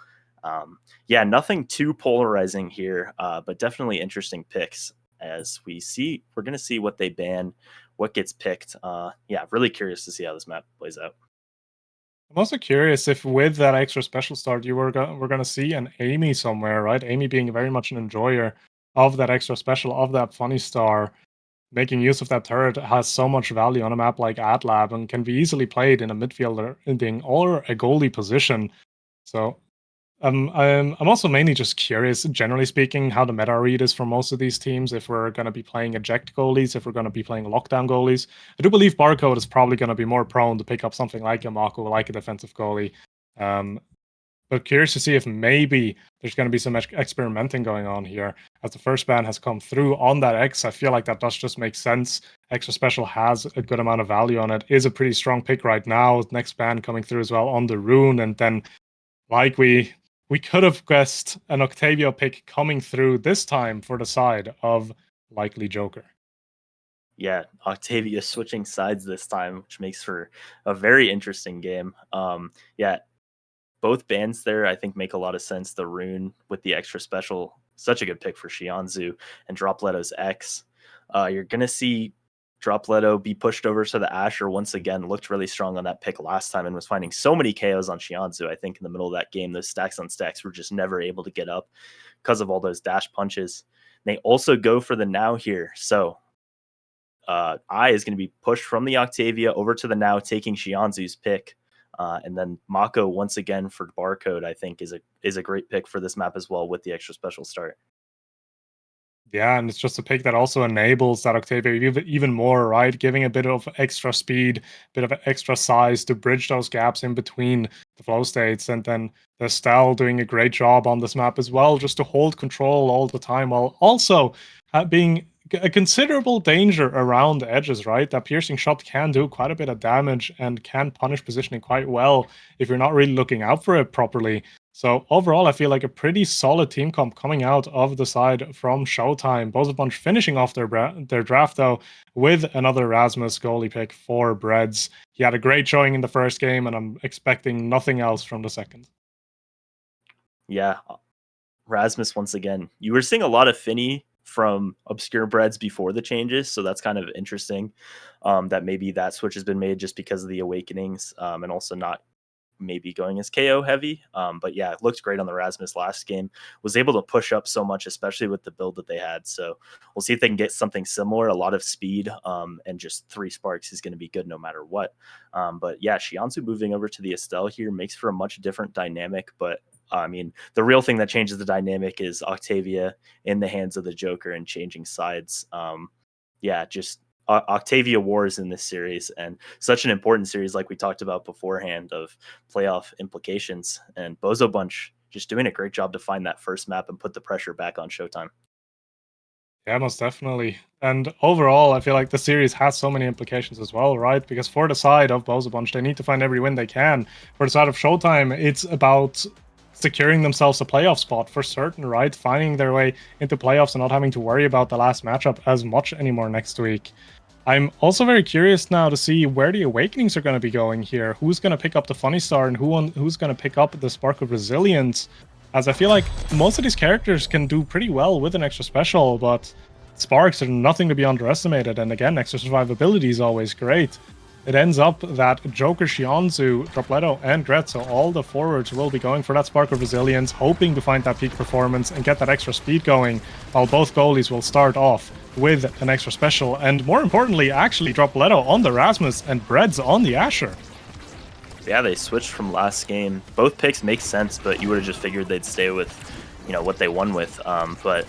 Yeah, nothing too polarizing here, but definitely interesting picks as we're going to see what they ban, what gets picked. Yeah, really curious to see how this map plays out. I'm also curious if with that extra special start, we're gonna see an Amy somewhere, right? Amy being very much an enjoyer of that extra special, of that funny star, making use of that turret has so much value on a map like Atlab and can be easily played in a midfielder ending or a goalie position. So I'm also mainly just curious, generally speaking, how the meta read is for most of these teams. If we're going to be playing eject goalies, if we're going to be playing lockdown goalies, I do believe Barcode is probably going to be more prone to pick up something like a Mako, like a defensive goalie. Um, but curious to see if maybe there's going to be some experimenting going on here. As the first ban has come through on that X, I feel like that does just make sense. Extra special has a good amount of value on it. Is a pretty strong pick right now. Next ban coming through as well on the rune, and then like we could have guessed an Octavio pick coming through this time for the side of likely Joker. Yeah, Octavia switching sides this time, which makes for a very interesting game. Yeah, both bands there I think make a lot of sense. The rune with the extra special, such a good pick for Shianzu, and Dropletto's X. You're gonna see Dropletto be pushed over to the Asher once again. Looked really strong on that pick last time and was finding so many KOs on Shianzu. I think in the middle of that game, those stacks on stacks were just never able to get up because of all those dash punches. They also go for the now here. So I is going to be pushed from the Octavia over to the now, taking Shianzu's pick. And then Mako once again for Barcode, I think is a great pick for this map as well with the extra special start. Yeah, and it's just a pick that also enables that Octavia even more, right? Giving a bit of extra speed, bit of extra size to bridge those gaps in between the flow states. And then the Estelle doing a great job on this map as well, just to hold control all the time while also being a considerable danger around the edges, right? That piercing shot can do quite a bit of damage and can punish positioning quite well if you're not really looking out for it properly. So overall, I feel like a pretty solid team comp coming out of the side from Showtime. Bozo Bunch finishing off their draft though with another Rasmus goalie pick for Breads. He had a great showing in the first game, and I'm expecting nothing else from the second. Yeah, Rasmus once again. You were seeing a lot of Finny from Obscure Breads before the changes, so that's kind of interesting. That maybe that switch has been made just because of the awakenings, and also not maybe going as KO heavy. But yeah, it looked great on the Rasmus last game. Was able to push up so much, especially with the build that they had. So we'll see if they can get something similar. A lot of speed, and just 3 sparks is going to be good no matter what. But yeah, Shianzu moving over to the Estelle here makes for a much different dynamic. But I mean, the real thing that changes the dynamic is Octavia in the hands of the Joker and changing sides. Yeah, just Octavia Wars in this series, and such an important series, like we talked about beforehand, of playoff implications. And Bozo Bunch just doing a great job to find that first map and put the pressure back on Showtime. Yeah, most definitely. And overall, I feel like the series has so many implications as well, right? Because for the side of Bozo Bunch, they need to find every win they can. For the side of Showtime, it's about securing themselves a playoff spot for certain, right? Finding their way into playoffs and not having to worry about the last matchup as much anymore next week. I'm also very curious now to see where the Awakenings are going to be going here. Who's going to pick up the Funny Star and who's going to pick up the Spark of Resilience? As I feel like most of these characters can do pretty well with an extra special, but sparks are nothing to be underestimated. And again, extra survivability is always great. It ends up that Joker, Shianzu, Dropletto, and Gret, so all the forwards will be going for that Spark of Resilience, hoping to find that peak performance and get that extra speed going, while both goalies will start off with an extra special, and more importantly, actually Dropletto on the Rasmus and Breads on the Asher. Yeah, they switched from last game. Both picks make sense, but you would have just figured they'd stay with, what they won with. But,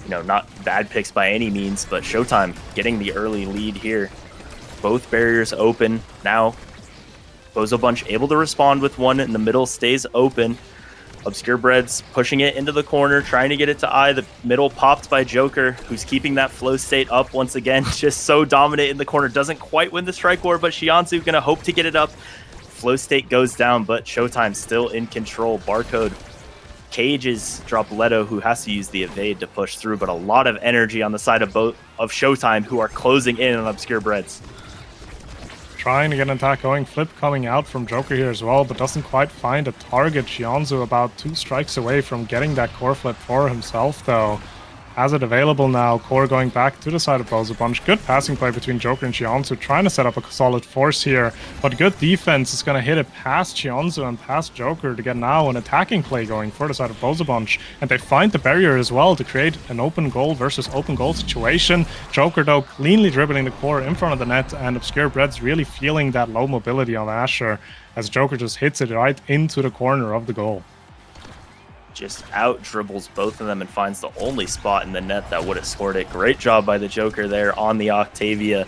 not bad picks by any means, but Showtime getting the early lead here. Both barriers open. Now, Bozo Bunch able to respond with one in the middle, stays open. Obscure Breads pushing it into the corner, trying to get it to I. The middle popped by Joker, who's keeping that flow state up once again. Just so dominant in the corner. Doesn't quite win the strike war, but Shianzu going to hope to get it up. Flow state goes down, but Showtime still in control. Barcode cages Dropletto, who has to use the evade to push through, but a lot of energy on the side of Showtime, who are closing in on Obscure Breads. Trying to get an attack going. Flip coming out from Joker here as well, but doesn't quite find a target. Shianzu about 2 strikes away from getting that core flip for himself, though. Has it available now. Core going back to the side of Bozo Bunch. Good passing play between Joker and Shianzu, trying to set up a solid force here. But good defense is going to hit it past Shianzu and past Joker to get now an attacking play going for the side of Bozo Bunch. And they find the barrier as well to create an open goal versus open goal situation. Joker, though, cleanly dribbling the core in front of the net, and Obscure Breads really feeling that low mobility on Asher as Joker just hits it right into the corner of the goal. Just out dribbles both of them and finds the only spot in the net that would have scored it. Great job by the Joker there on the Octavia.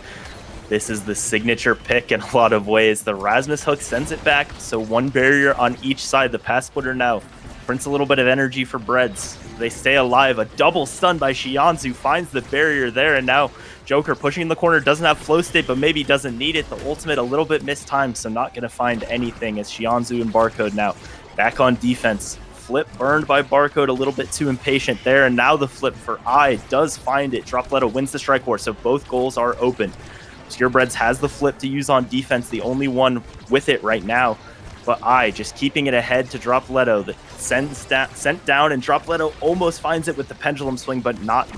This is the signature pick in a lot of ways. The Rasmus hook sends it back, so 1 barrier on each side. The pass splitter now prints a little bit of energy for Breads. They stay alive. A double stun by Shianzu finds the barrier there, and now Joker pushing in the corner, doesn't have flow state, but maybe doesn't need it. The ultimate a little bit mistimed, so not going to find anything as Shianzu and Barcode now back on defense. Flip burned by Barcode, a little bit too impatient there, and now the flip for I does find it. Dropletto wins the strike war, so both goals are open. Obscure Breads has the flip to use on defense, the only one with it right now, but I just keeping it ahead to Dropletto that sent down, and Dropletto almost finds it with the pendulum swing, but not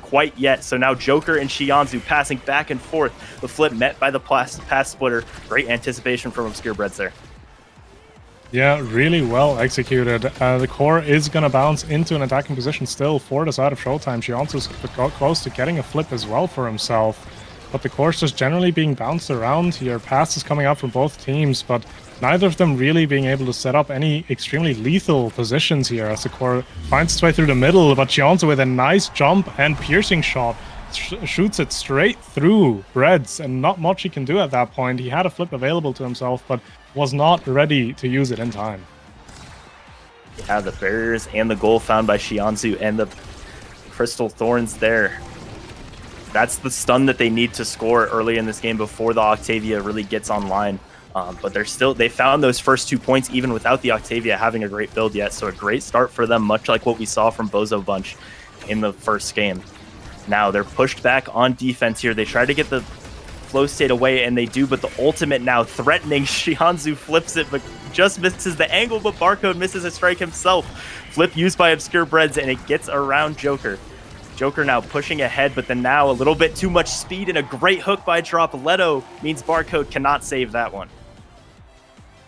quite yet. So now Joker and Shianzu passing back and forth. The flip met by the pass splitter. Great anticipation from Obscure Breads there. Yeah, really well executed. The core is going to bounce into an attacking position still for the side of Showtime. Shianzu's close to getting a flip as well for himself. But the core's just generally being bounced around here. Passes coming out from both teams, but neither of them really being able to set up any extremely lethal positions here as the core finds its way through the middle, but Chionzo with a nice jump and piercing shot shoots it straight through Breads, and not much he can do at that point. He had a flip available to himself, but was not ready to use it in time. Yeah, the barriers and the goal found by Shionzu and the Crystal Thorns there. That's the stun that they need to score early in this game before the Octavia really gets online. But they found those first 2 points even without the Octavia having a great build yet. So a great start for them, much like what we saw from Bozo Bunch in the first game. Now they're pushed back on defense here. They try to get the flow state away, and they do, but the ultimate now threatening. Shionzu flips it, but just misses the angle, but Barcode misses a strike himself. Flip used by Obscure Breads, and it gets around Joker. Joker now pushing ahead, but then now a little bit too much speed, and a great hook by Dropletto means Barcode cannot save that one.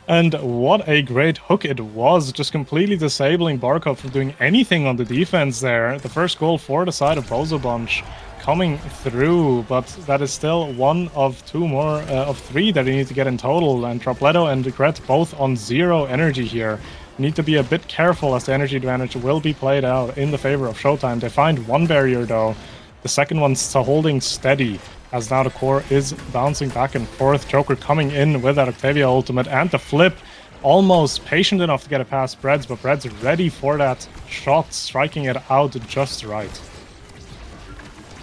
And what a great hook it was, just completely disabling Barcode from doing anything on the defense there. The first goal for the side of Bozo Bunch coming through, but that is still one of three that they need to get in total, and Dropletto and Gret both on 0 energy here. Need to be a bit careful as the energy advantage will be played out in the favor of Showtime. They find one barrier though, the second one's holding steady, as now the core is bouncing back and forth. Joker coming in with that Octavia ultimate and the flip, almost patient enough to get it past Breads, but Breads ready for that shot, striking it out just right.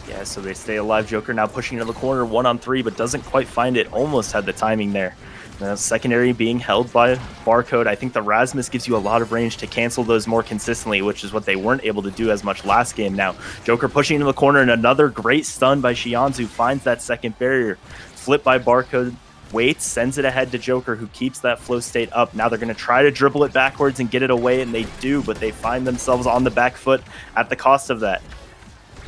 Yeah, so they stay alive. Joker now pushing into the corner, 1-on-3, but doesn't quite find it. Almost had the timing there. Now, secondary being held by Barcode. I think the Rasmus gives you a lot of range to cancel those more consistently, which is what they weren't able to do as much last game. Now, Joker pushing into the corner, and another great stun by Shionzu finds that second barrier. Flip by Barcode, waits, sends it ahead to Joker, who keeps that flow state up. Now they're going to try to dribble it backwards and get it away, and they do, but they find themselves on the back foot at the cost of that.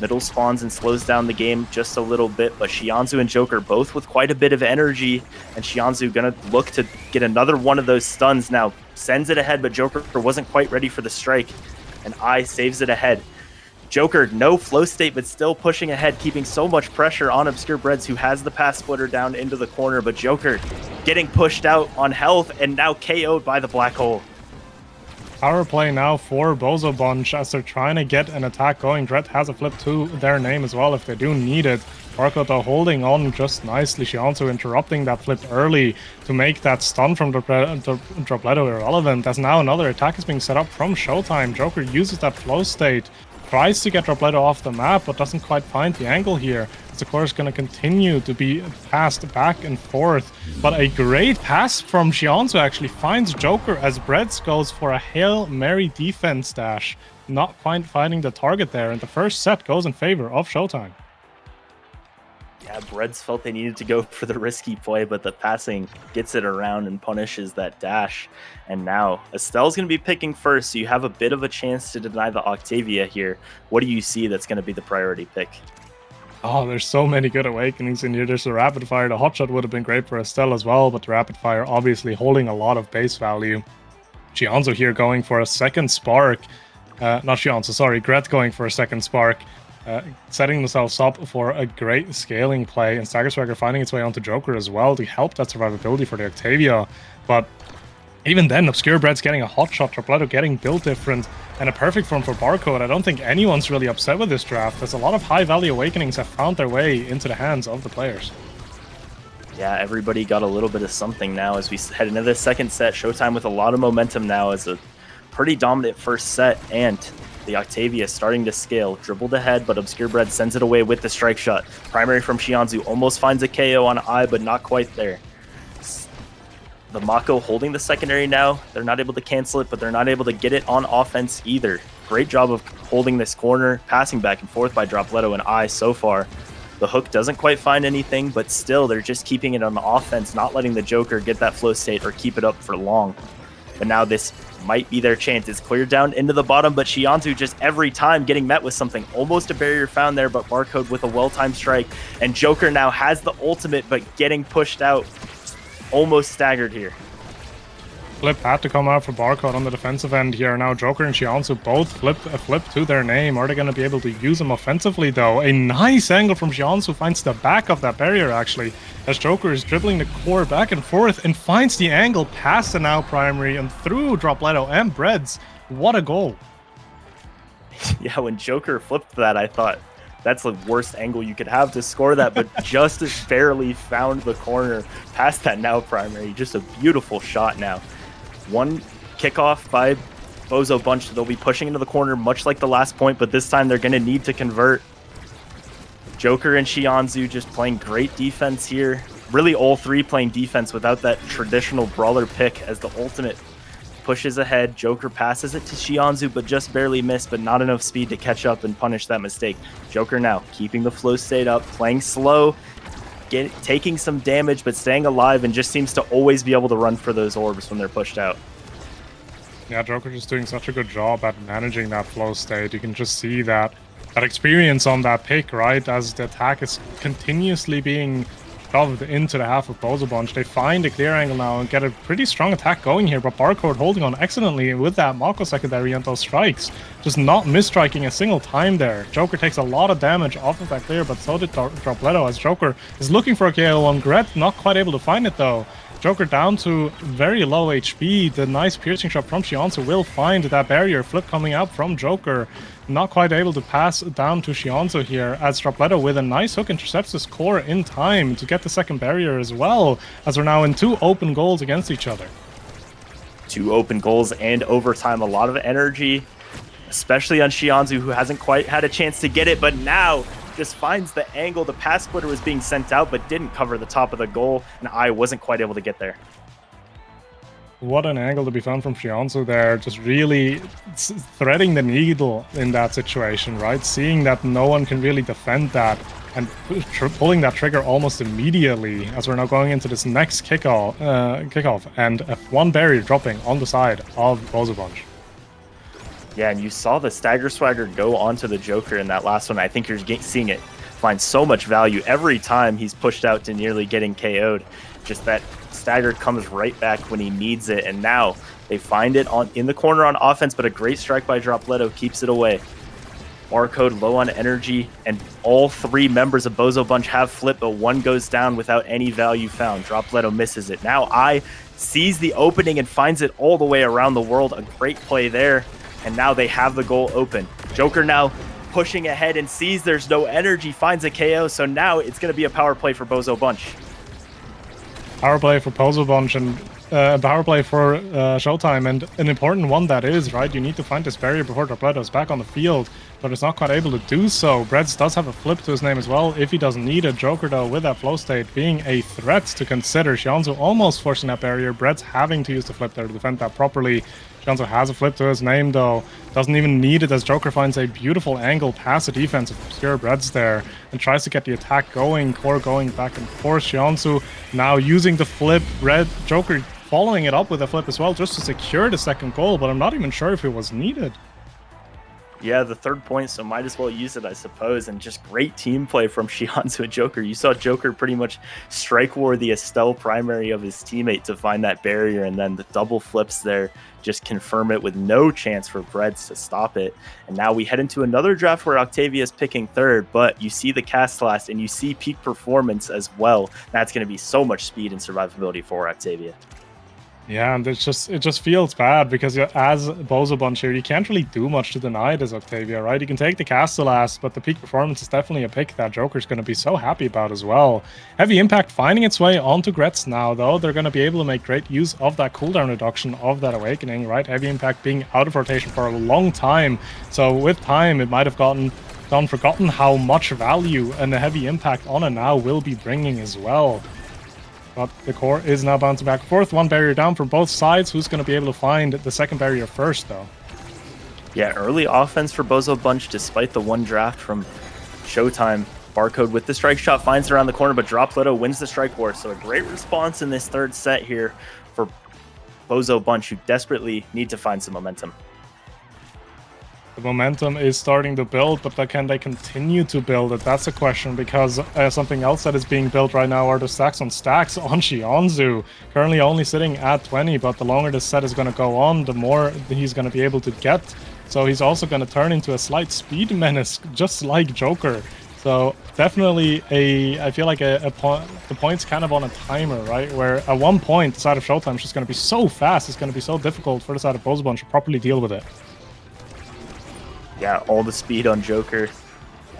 Middle spawns and slows down the game just a little bit, but Shionzu and Joker both with quite a bit of energy, and Shionzu gonna look to get another one of those stuns now. Sends it ahead, but Joker wasn't quite ready for the strike, and I saves it ahead. Joker, no flow state, but still pushing ahead, keeping so much pressure on Obscure Breads, who has the pass splitter down into the corner, but Joker getting pushed out on health and now KO'd by the Black Hole. Power play now for Bozo Bunch as they're trying to get an attack going. Dread has a flip to their name as well if they do need it. Barcode though holding on just nicely. Shionzu interrupting that flip early to make that stun from Dropletto irrelevant, as now another attack is being set up from Showtime. Joker uses that flow state, tries to get Dropletto off the map, but doesn't quite find the angle here. The core is going to continue to be passed back and forth, but a great pass from Shionzu actually finds Joker as Breads goes for a Hail Mary defense dash, not quite finding the target there, and the first set goes in favor of Showtime. Yeah, Breads felt they needed to go for the risky play, but the passing gets it around and punishes that dash. And now Estelle's going to be picking first, so you have a bit of a chance to deny the Octavia here. What do you see that's going to be the priority pick? Oh, there's so many good awakenings in here. There's the rapid fire. The hotshot would have been great for Estelle as well, but the rapid fire obviously holding a lot of base value. Shionzu here going for a second spark. Not Shionzu, sorry, Gret going for a second spark. Setting themselves up for a great scaling play, and Stagger Swagger finding its way onto Joker as well to help that survivability for the Octavia. But even then, Obscure Breads getting a hot shot, Dropletto getting built different, and a perfect form for Barcode. I don't think anyone's really upset with this draft. There's a lot of high-value awakenings have found their way into the hands of the players. Yeah, everybody got a little bit of something now as we head into the second set. Showtime with a lot of momentum now as a pretty dominant first set, and the Octavia starting to scale. Dribbled ahead, but Obscure Bread sends it away with the strike shot. Primary from Shionzu almost finds a KO on I, but not quite there. The Mako holding the secondary now. They're not able to cancel it, but they're not able to get it on offense either. Great job of holding this corner, passing back and forth by Dropletto and I so far. The hook doesn't quite find anything, but still they're just keeping it on the offense, not letting the Joker get that flow state or keep it up for long. But now this might be their chance. It's cleared down into the bottom, but Shionzu just every time getting met with something. Almost a barrier found there, but Barcode with a well-timed strike. And Joker now has the ultimate, but getting pushed out. Almost staggered here. Flip had to come out for Barcode on the defensive end here. Now Joker and Shiansu both flipped a flip to their name. Are they going to be able to use them offensively, though? A nice angle from Shiansu finds the back of that barrier, actually, as Joker is dribbling the core back and forth and finds the angle past the now primary and through Dropletto and Breads. What a goal. Yeah, when Joker flipped that, I thought, that's the worst angle you could have to score that, but just barely found the corner past that now primary. Just a beautiful shot now. One kickoff by Bozo Bunch. They'll be pushing into the corner much like the last point, but this time they're going to need to convert. Joker and Shianzu just playing great defense here. Really all three playing defense without that traditional brawler pick as the ultimate pushes ahead. Joker passes it to Shianzu, but just barely missed, but not enough speed to catch up and punish that mistake. Joker now keeping the flow state up, playing slow, taking some damage, but staying alive, and just seems to always be able to run for those orbs when they're pushed out. Yeah, Joker just doing such a good job at managing that flow state. You can just see that experience on that pick, right? As the attack is continuously being shoved into the half of Bozo Bunch. They find a clear angle now and get a pretty strong attack going here, but Barcode holding on excellently with that Mako secondary and those strikes. Just not misstriking a single time there. Joker takes a lot of damage off of that clear, but so did Dropletto, as Joker is looking for a KO on Gret, not quite able to find it though. Joker down to very low HP. The nice piercing shot from Shianzu will find that barrier. Flip coming out from Joker. Not quite able to pass down to Shianzu here, as Dropletto with a nice hook intercepts his core in time to get the second barrier as well, as we're now in 2 open goals against each other. 2 open goals and overtime. A lot of energy, especially on Shianzu, who hasn't quite had a chance to get it, but now just finds the angle. The pass splitter was being sent out, but didn't cover the top of the goal, and I wasn't quite able to get there. What an angle to be found from Shianzu there, just really threading the needle in that situation, right? Seeing that no one can really defend that and pulling that trigger almost immediately, as we're now going into this next kickoff and one barrier dropping on the side of Bozo Bunch. Yeah, and you saw the Stagger Swagger go onto the Joker in that last one. I think you're seeing it find so much value every time he's pushed out to nearly getting KO'd. Just that Stagger comes right back when he needs it, and now they find it in the corner on offense, but a great strike by Dropletto keeps it away. Barcode low on energy, and all 3 members of Bozo Bunch have flip, but one goes down without any value found. Dropletto misses it. Now I sees the opening and finds it all the way around the world. A great play there. And now they have the goal open. Joker now pushing ahead and sees there's no energy, finds a KO, so now it's going to be a power play for Bozo Bunch. Power play for Bozo Bunch and power play for Showtime, and an important one that is, right? You need to find this barrier before Dropletto's back on the field, but it's not quite able to do so. Breads does have a flip to his name as well, if he doesn't need it. Joker, though, with that flow state being a threat to consider. Shianzu almost forcing that barrier. Breads having to use the flip there to defend that properly. Shianzu has a flip to his name, though. Doesn't even need it, as Joker finds a beautiful angle past the defense of pure Breads there and tries to get the attack going. Core going back and forth. Shianzu now using the flip. Joker following it up with a flip as well just to secure the second goal, but I'm not even sure if it was needed. Yeah, the 3rd point, so might as well use it, I suppose. And just great team play from Shianzu and Joker. You saw Joker pretty much strike war the Estelle primary of his teammate to find that barrier, and then the double flips there just confirm it with no chance for Breads to stop it. And now we head into another draft where Octavia is picking 3rd, but you see the cast last and you see peak performance as well. That's going to be so much speed and survivability for Octavia. Yeah, and it just feels bad because as Bozo Bunch here, you can't really do much to deny it as Octavia, right? You can take the Castle last, but the peak performance is definitely a pick that Joker's going to be so happy about as well. Heavy Impact finding its way onto Gretz now, though. They're going to be able to make great use of that cooldown reduction of that Awakening, right? Heavy Impact being out of rotation for a long time. So with time, it might have gone forgotten how much value and the Heavy Impact on it now will be bringing as well. But the core is now bouncing back and forth. One barrier down from both sides. Who's going to be able to find the second barrier first, though? Yeah, early offense for Bozo Bunch, despite the one draft from Showtime. Barcode with the strike shot finds it around the corner, but Dropletto wins the strike war. So a great response in this 3rd set here for Bozo Bunch, who desperately need to find some momentum. The momentum is starting to build, but can they continue to build it? That's a question, because something else that is being built right now are the stacks on Xianzu. Currently only sitting at 20, but the longer this set is going to go on, the more he's going to be able to get. So he's also going to turn into a slight speed menace, just like Joker. So definitely I feel like the point's kind of on a timer, right? Where at one point, the side of Showtime is just going to be so fast, it's going to be so difficult for the side of Bozo Bunch to properly deal with it. Yeah, all the speed on Joker,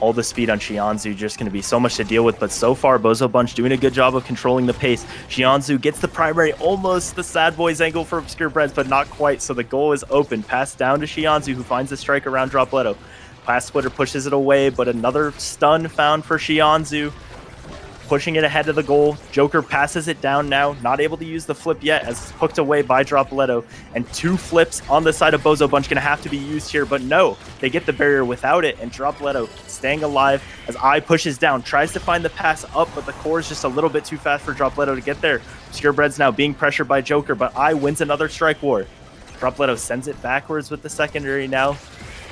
all the speed on Xianzu, just going to be so much to deal with. But so far, Bozo Bunch doing a good job of controlling the pace. Xianzu gets the primary, almost the Sad Boys angle for Obscure Breads, but not quite. So the goal is open. Pass down to Xianzu, who finds the strike around Dropletto. Pass splitter pushes it away, but another stun found for Xianzu. Pushing it ahead of the goal. Joker passes it down now, not able to use the flip yet, as hooked away by Dropletto. And 2 flips on the side of Bozo Bunch gonna have to be used here, but no, they get the barrier without it, and Dropletto staying alive as I pushes down, tries to find the pass up, but the core is just a little bit too fast for Dropletto to get there. Obscure Breads now being pressured by Joker, but I wins another strike war. Dropletto sends it backwards with the secondary now.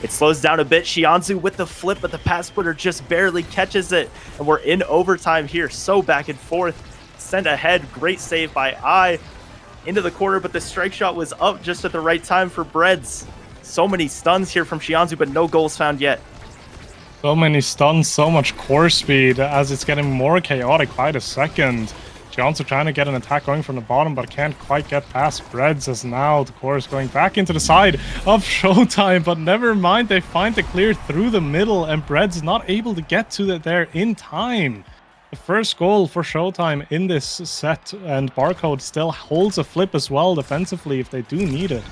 It slows down a bit. Xianzu with the flip, but the pass splitter just barely catches it. And we're in overtime here. So back and forth. Sent ahead. Great save by I. Into the corner, but the strike shot was up just at the right time for Breads. So many stuns here from Xianzu, but no goals found yet. So many stuns, so much core speed as it's getting more chaotic by the second. Xianzu trying to get an attack going from the bottom, but can't quite get past Breads, as now the core is going back into the side of Showtime, but never mind, they find the clear through the middle, and Breads not able to get to it there in time. The first goal for Showtime in this set, and Barcode still holds a flip as well defensively if they do need it.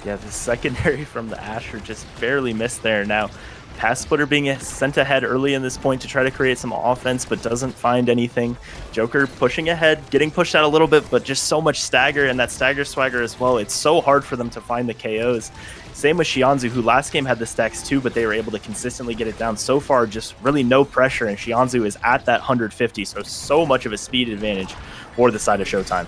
Yeah, the secondary from the Asher just barely missed there now. Pass splitter being sent ahead early in this point to try to create some offense, but doesn't find anything. Joker pushing ahead, getting pushed out a little bit, but just so much stagger, and that stagger swagger as well. It's so hard for them to find the KOs. Same with Xianzu, who last game had the stacks too, but they were able to consistently get it down. So far, just really no pressure, and Xianzu is at that 150, so much of a speed advantage for the side of Showtime.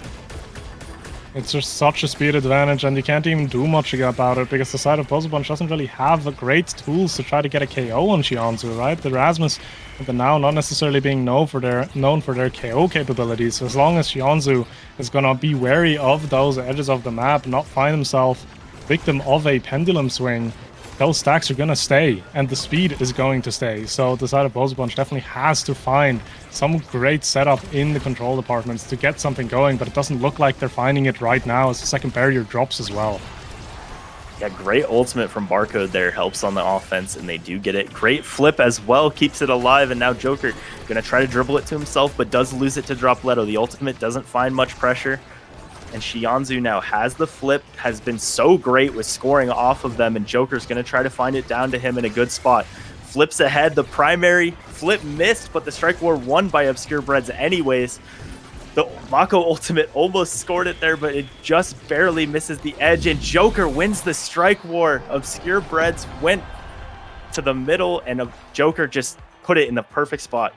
It's just such a speed advantage, and you can't even do much about it, because the side of Bozo Bunch doesn't really have great tools to try to get a KO on Xianzu, right? The Rasmus and the Now not necessarily being known for their KO capabilities. As long as Xianzu is gonna be wary of those edges of the map, not find himself victim of a pendulum swing, those stacks are gonna stay, and the speed is going to stay. So the side of Bozo Bunch definitely has to find some great setup in the control departments to get something going, but it doesn't look like they're finding it right now as the second barrier drops as well. Yeah, great ultimate from Barcode there, helps on the offense, and they do get it. Great flip as well, keeps it alive, and now Joker gonna try to dribble it to himself, but does lose it to Dropletto. The ultimate doesn't find much pressure. And Xianzu now has the flip, has been so great with scoring off of them, and Joker's going to try to find it down to him in a good spot. Flips ahead, the primary flip missed, but the strike war won by Obscure Breads anyways. The Mako ultimate almost scored it there, but it just barely misses the edge, and Joker wins the strike war. Obscure Breads went to the middle, and Joker just put it in the perfect spot.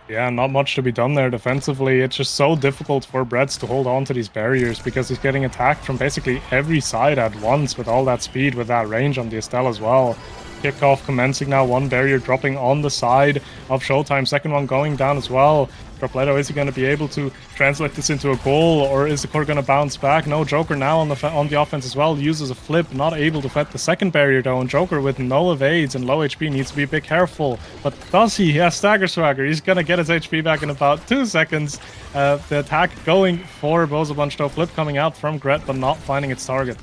Yeah, not much to be done there defensively. It's just so difficult for Breads to hold on to these barriers, because he's getting attacked from basically every side at once with all that speed, with that range on the Estelle as well. Kickoff commencing now, one barrier dropping on the side of Showtime, second one going down as well. Dropletto, is he going to be able to translate this into a goal, or is the core going to bounce back? No, Joker now on the offense as well, uses a flip, not able to fet the second barrier though, and Joker with no evades and low HP needs to be a bit careful. But does he? He has Stagger Swagger, he's going to get his HP back in about 2 seconds. The attack going for Bozo Bunch though, flip coming out from Gret, but not finding its target.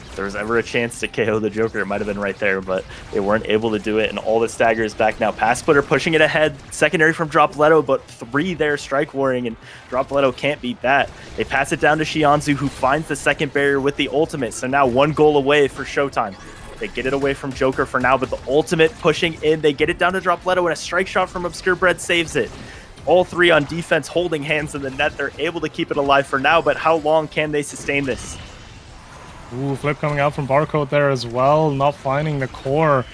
If there was ever a chance to KO the Joker, it might have been right there, but they weren't able to do it, and all the staggers back now. Pass splitter pushing it ahead, secondary from Dropletto, but 3 there strike warring, and Dropletto can't beat that. They pass it down to Xianzu, who finds the second barrier with the ultimate, so now 1 goal away for Showtime. They get it away from Joker for now, but the ultimate pushing in, they get it down to Dropletto, and a strike shot from Obscure Bread saves it. All 3 on defense holding hands in the net. They're able to keep it alive for now, but how long can they sustain this? Ooh, flip coming out from Barcode there as well, not finding the core.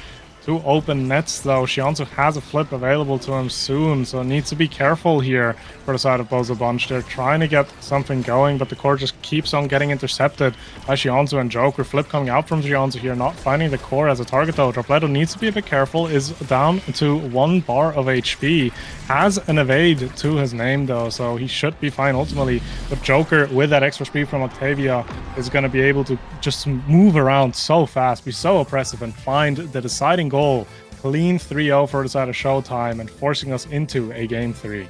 Two open nets, though. Shianzu has a flip available to him soon, so needs to be careful here for the side of Bozo Bunch. They're trying to get something going, but the core just keeps on getting intercepted by Shianzu and Joker. Flip coming out from Shianzu here, not finding the core as a target, though. Dropleto needs to be a bit careful, is down to 1 bar of HP. Has an evade to his name, though, so he should be fine ultimately. But Joker, with that extra speed from Octavia, is going to be able to just move around so fast, be so oppressive, and find the deciding goal. Clean 3-0 for the side of Showtime and forcing us into a game 3.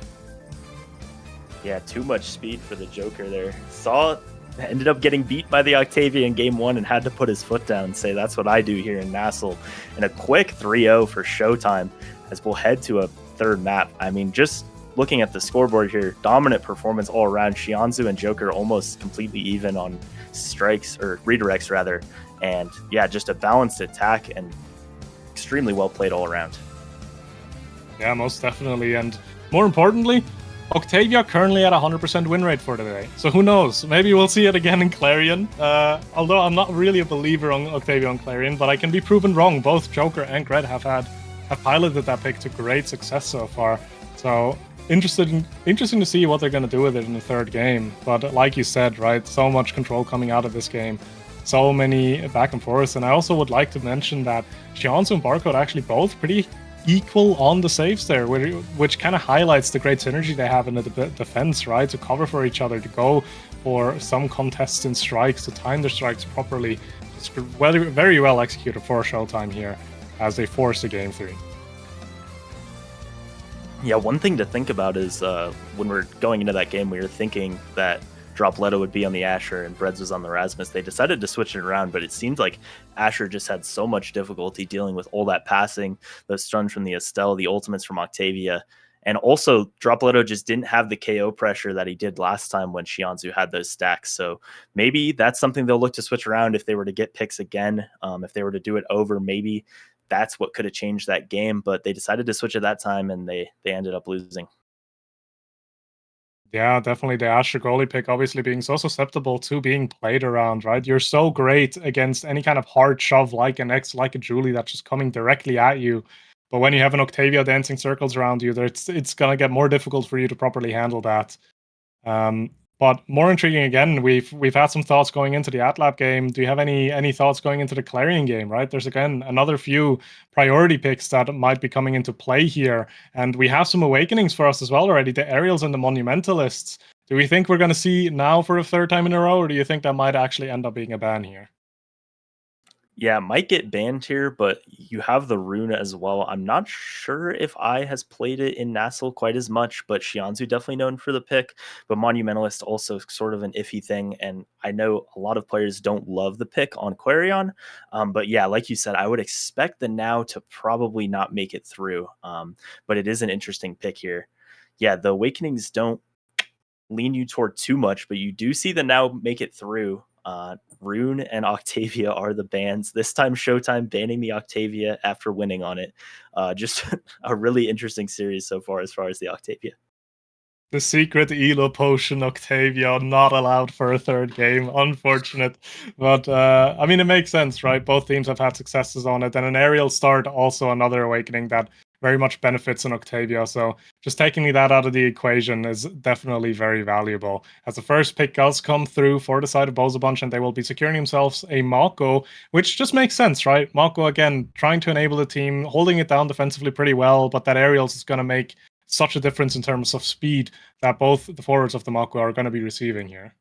Yeah, too much speed for the Joker there. Ended up getting beat by the Octavia in game 1 and had to put his foot down and say, that's what I do here in NASL. And a quick 3-0 for Showtime as we'll head to a third map. I mean, just looking at the scoreboard here, dominant performance all around. Shianzu and Joker almost completely even on strikes, or redirects rather. And yeah, just a balanced attack and extremely well played all around. Yeah, most definitely. And more importantly, Octavia currently at 100% win rate for today. So who knows? Maybe we'll see it again in Clarion. Although I'm not really a believer on Octavia on Clarion, but I can be proven wrong. Both Joker and Gret have piloted that pick to great success so far. So interesting to see what they're going to do with it in the third game. But like you said, right, so much control coming out of this game. So many back and forths. And I also would like to mention that Shianzu and Barcode actually both pretty equal on the saves there, which kind of highlights the great synergy they have in the defense, right? To cover for each other, to go for some contested strikes, to time their strikes properly. It's very well executed for Showtime here as they force the game 3. Yeah, one thing to think about is when we're going into that game, we were thinking that Dropleto would be on the Asher and Breads was on the Rasmus. They decided to switch it around, but it seems like Asher just had so much difficulty dealing with all that passing, those stuns from the Estelle, the ultimates from Octavia. And also, Dropleto just didn't have the KO pressure that he did last time when Shianzu had those stacks. So maybe that's something they'll look to switch around if they were to get picks again. If they were to do it over, maybe that's what could have changed that game. But they decided to switch at that time, and they ended up losing. Yeah, definitely the Asher goalie pick obviously being so susceptible to being played around, right? You're so great against any kind of hard shove like an X, like a Julie that's just coming directly at you. But when you have an Octavia dancing circles around you, it's gonna get more difficult for you to properly handle that. But more intriguing again, we've had some thoughts going into the AtLab game. Do you have any thoughts going into the Clarion game, right? There's again another few priority picks that might be coming into play here. And we have some awakenings for us as well already, the Aerials and the Monumentalists. Do we think we're going to see now for a third time in a row, or do you think that might actually end up being a ban here? Yeah, might get banned here, but you have the rune as well. I'm not sure if I has played it in NASL quite as much, but Shianzu definitely known for the pick. But Monumentalist also sort of an iffy thing, and I know a lot of players don't love the pick on Quarion. But yeah, like you said, I would expect the now to probably not make it through. But it is an interesting pick here. Yeah, the Awakenings don't lean you toward too much, but you do see the now make it through. Rune and Octavia are the bans. This time, Showtime banning the Octavia after winning on it. Just a really interesting series so far as the Octavia. The secret Elo potion Octavia not allowed for a third game. Unfortunate. But I mean, it makes sense, right? Both teams have had successes on it. And an aerial start, also another awakening that very much benefits an Octavia. So just taking that out of the equation is definitely very valuable. As the first pick does come through for the side of Bozo Bunch, and they will be securing themselves a Mako, which just makes sense, right? Mako, again, trying to enable the team, holding it down defensively pretty well, but that aerials is going to make such a difference in terms of speed that both the forwards of the Mako are going to be receiving here.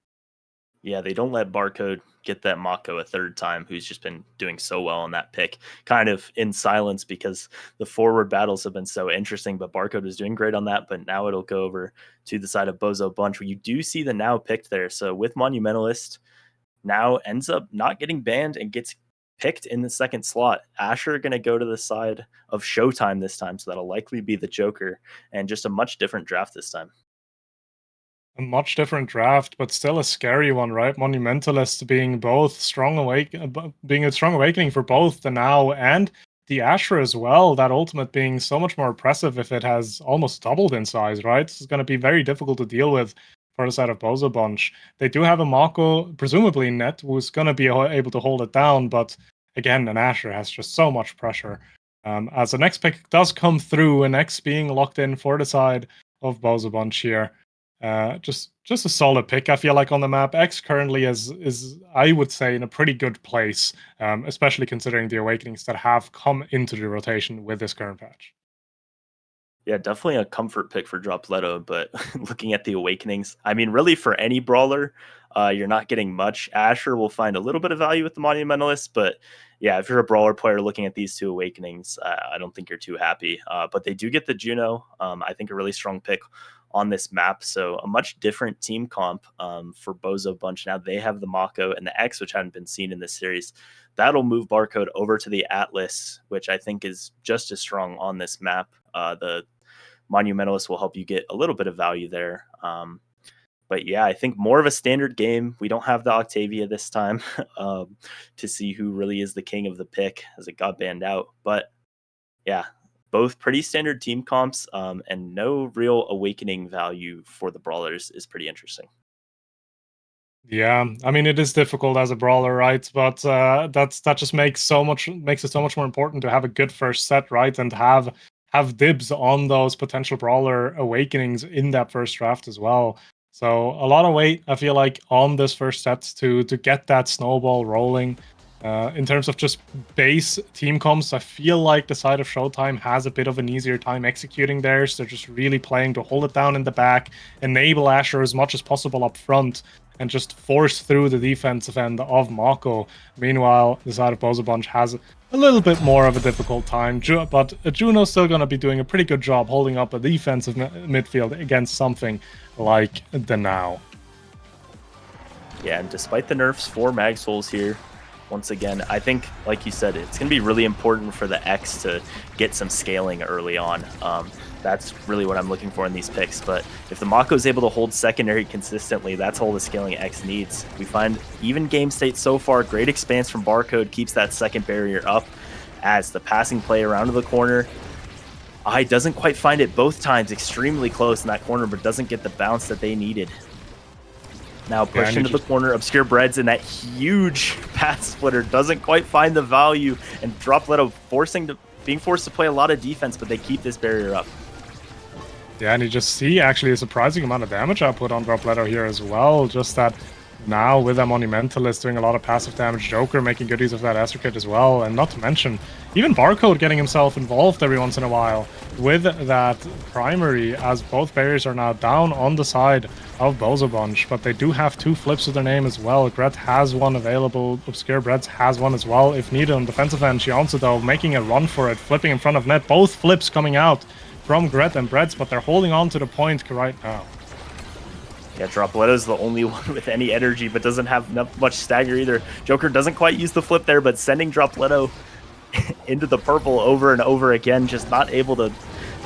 Yeah, they don't let Barcode get that Mako a third time, who's just been doing so well on that pick, kind of in silence because the forward battles have been so interesting. But Barcode was doing great on that, but now it'll go over to the side of Bozo Bunch, where you do see the now picked there. So with Monumentalist, now ends up not getting banned and gets picked in the second slot. Asher going to go to the side of Showtime this time, so that'll likely be the Joker, and just a much different draft this time. A much different draft, but still a scary one, right? Monumentalist being being a strong awakening for both the now and the Asher as well. That ultimate being so much more impressive if it has almost doubled in size, right? It's going to be very difficult to deal with for the side of Bozo Bunch. They do have a Mako, presumably net, who's going to be able to hold it down, but again, an Asher has just so much pressure. As the next pick does come through, an X being locked in for the side of Bozo Bunch here. Just a solid pick, I feel like, on the map. X currently is I would say in a pretty good place, especially considering the awakenings that have come into the rotation with this current patch. Yeah, definitely a comfort pick for Dropletto, but looking at the awakenings, I mean, really for any brawler, you're not getting much. Asher will find a little bit of value with the Monumentalist, but yeah, if you're a brawler player looking at these two awakenings, I don't think you're too happy. But they do get the Juno, I think a really strong pick on this map. So a much different team comp for Bozo Bunch. Now they have the Mako and the X, which hadn't been seen in this series. That'll move Barcode over to the Atlas, which I think is just as strong on this map. The Monumentalist will help you get a little bit of value there. But yeah, I think more of a standard game. We don't have the Octavia this time to see who really is the king of the pick as it got banned out. But yeah, both pretty standard team comps and no real awakening value for the brawlers is pretty interesting. Yeah, I mean it is difficult as a brawler, right? But that just makes it so much more important to have a good first set, right? And have dibs on those potential brawler awakenings in that first draft as well. So a lot of weight, I feel like, on this first set to get that snowball rolling. In terms of just base team comps, I feel like the side of Showtime has a bit of an easier time executing theirs. They're just really playing to hold it down in the back, enable Asher as much as possible up front, and just force through the defensive end of Mako. Meanwhile, the side of Bozo Bunch has a little bit more of a difficult time, but Juno's still going to be doing a pretty good job holding up a defensive midfield against something like the Now. Yeah, and despite the nerfs for Mag Souls here, once again, I think, like you said, it's going to be really important for the X to get some scaling early on. That's really what I'm looking for in these picks. But if the Mako is able to hold secondary consistently, that's all the scaling X needs. We find even game state so far, great expanse from Barcode keeps that second barrier up as the passing play around to the corner. I doesn't quite find it both times, extremely close in that corner, but doesn't get the bounce that they needed. Now pushed into the corner, Obscure Breads in that huge path splitter doesn't quite find the value, and Dropletto being forced to play a lot of defense, but they keep this barrier up. Yeah, and you just see actually a surprising amount of damage output on Dropletto here as well. Just that now with a Monumentalist doing a lot of passive damage, Joker making good use of that Esther Kit as well, and not to mention even Barcode getting himself involved every once in a while with that primary, as both barriers are now down on the side of Bozo Bunch, but they do have two flips with their name as well. Gret has one available, Obscure Breads has one as well if needed on defensive end. Shiansu though making a run for it, flipping in front of net, both flips coming out from Gret and Breads, but they're holding on to the point right now. Yeah, Dropletto's the only one with any energy, but doesn't have much stagger either. Joker doesn't quite use the flip there, but sending Dropletto into the purple over and over again, just not able to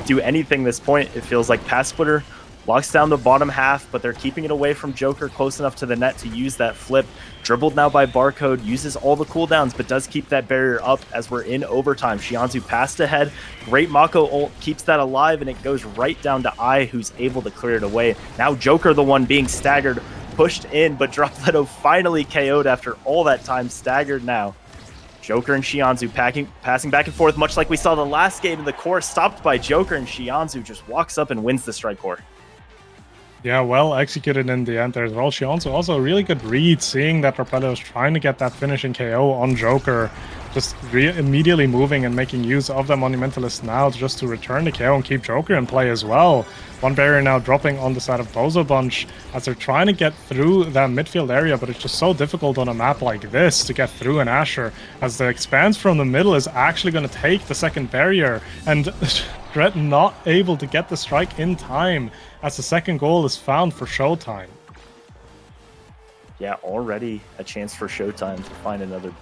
do anything this point. It feels like Pass Splitter locks down the bottom half, but they're keeping it away from Joker close enough to the net to use that flip. Dribbled now by Barcode, uses all the cooldowns, but does keep that barrier up as we're in overtime. Shiansu passed ahead. Great Mako ult keeps that alive, and it goes right down to I, who's able to clear it away. Now Joker, the one being staggered, pushed in, but Dropletto finally KO'd after all that time, staggered now. Joker and Shiansu passing back and forth, much like we saw the last game in the core, stopped by Joker, and Shiansu just walks up and wins the strike core. Yeah, well executed in the end there as well. Shiansu also a really good read, seeing that Dropletto is trying to get that finishing KO on Joker, just immediately moving and making use of the Monumentalist now just to return the KO and keep Joker in play as well. One barrier now dropping on the side of Bozo Bunch as they're trying to get through that midfield area, but it's just so difficult on a map like this to get through an Asher, as the expanse from the middle is actually going to take the second barrier, and Gret not able to get the strike in time as the second goal is found for Showtime. Yeah, already a chance for Showtime to find another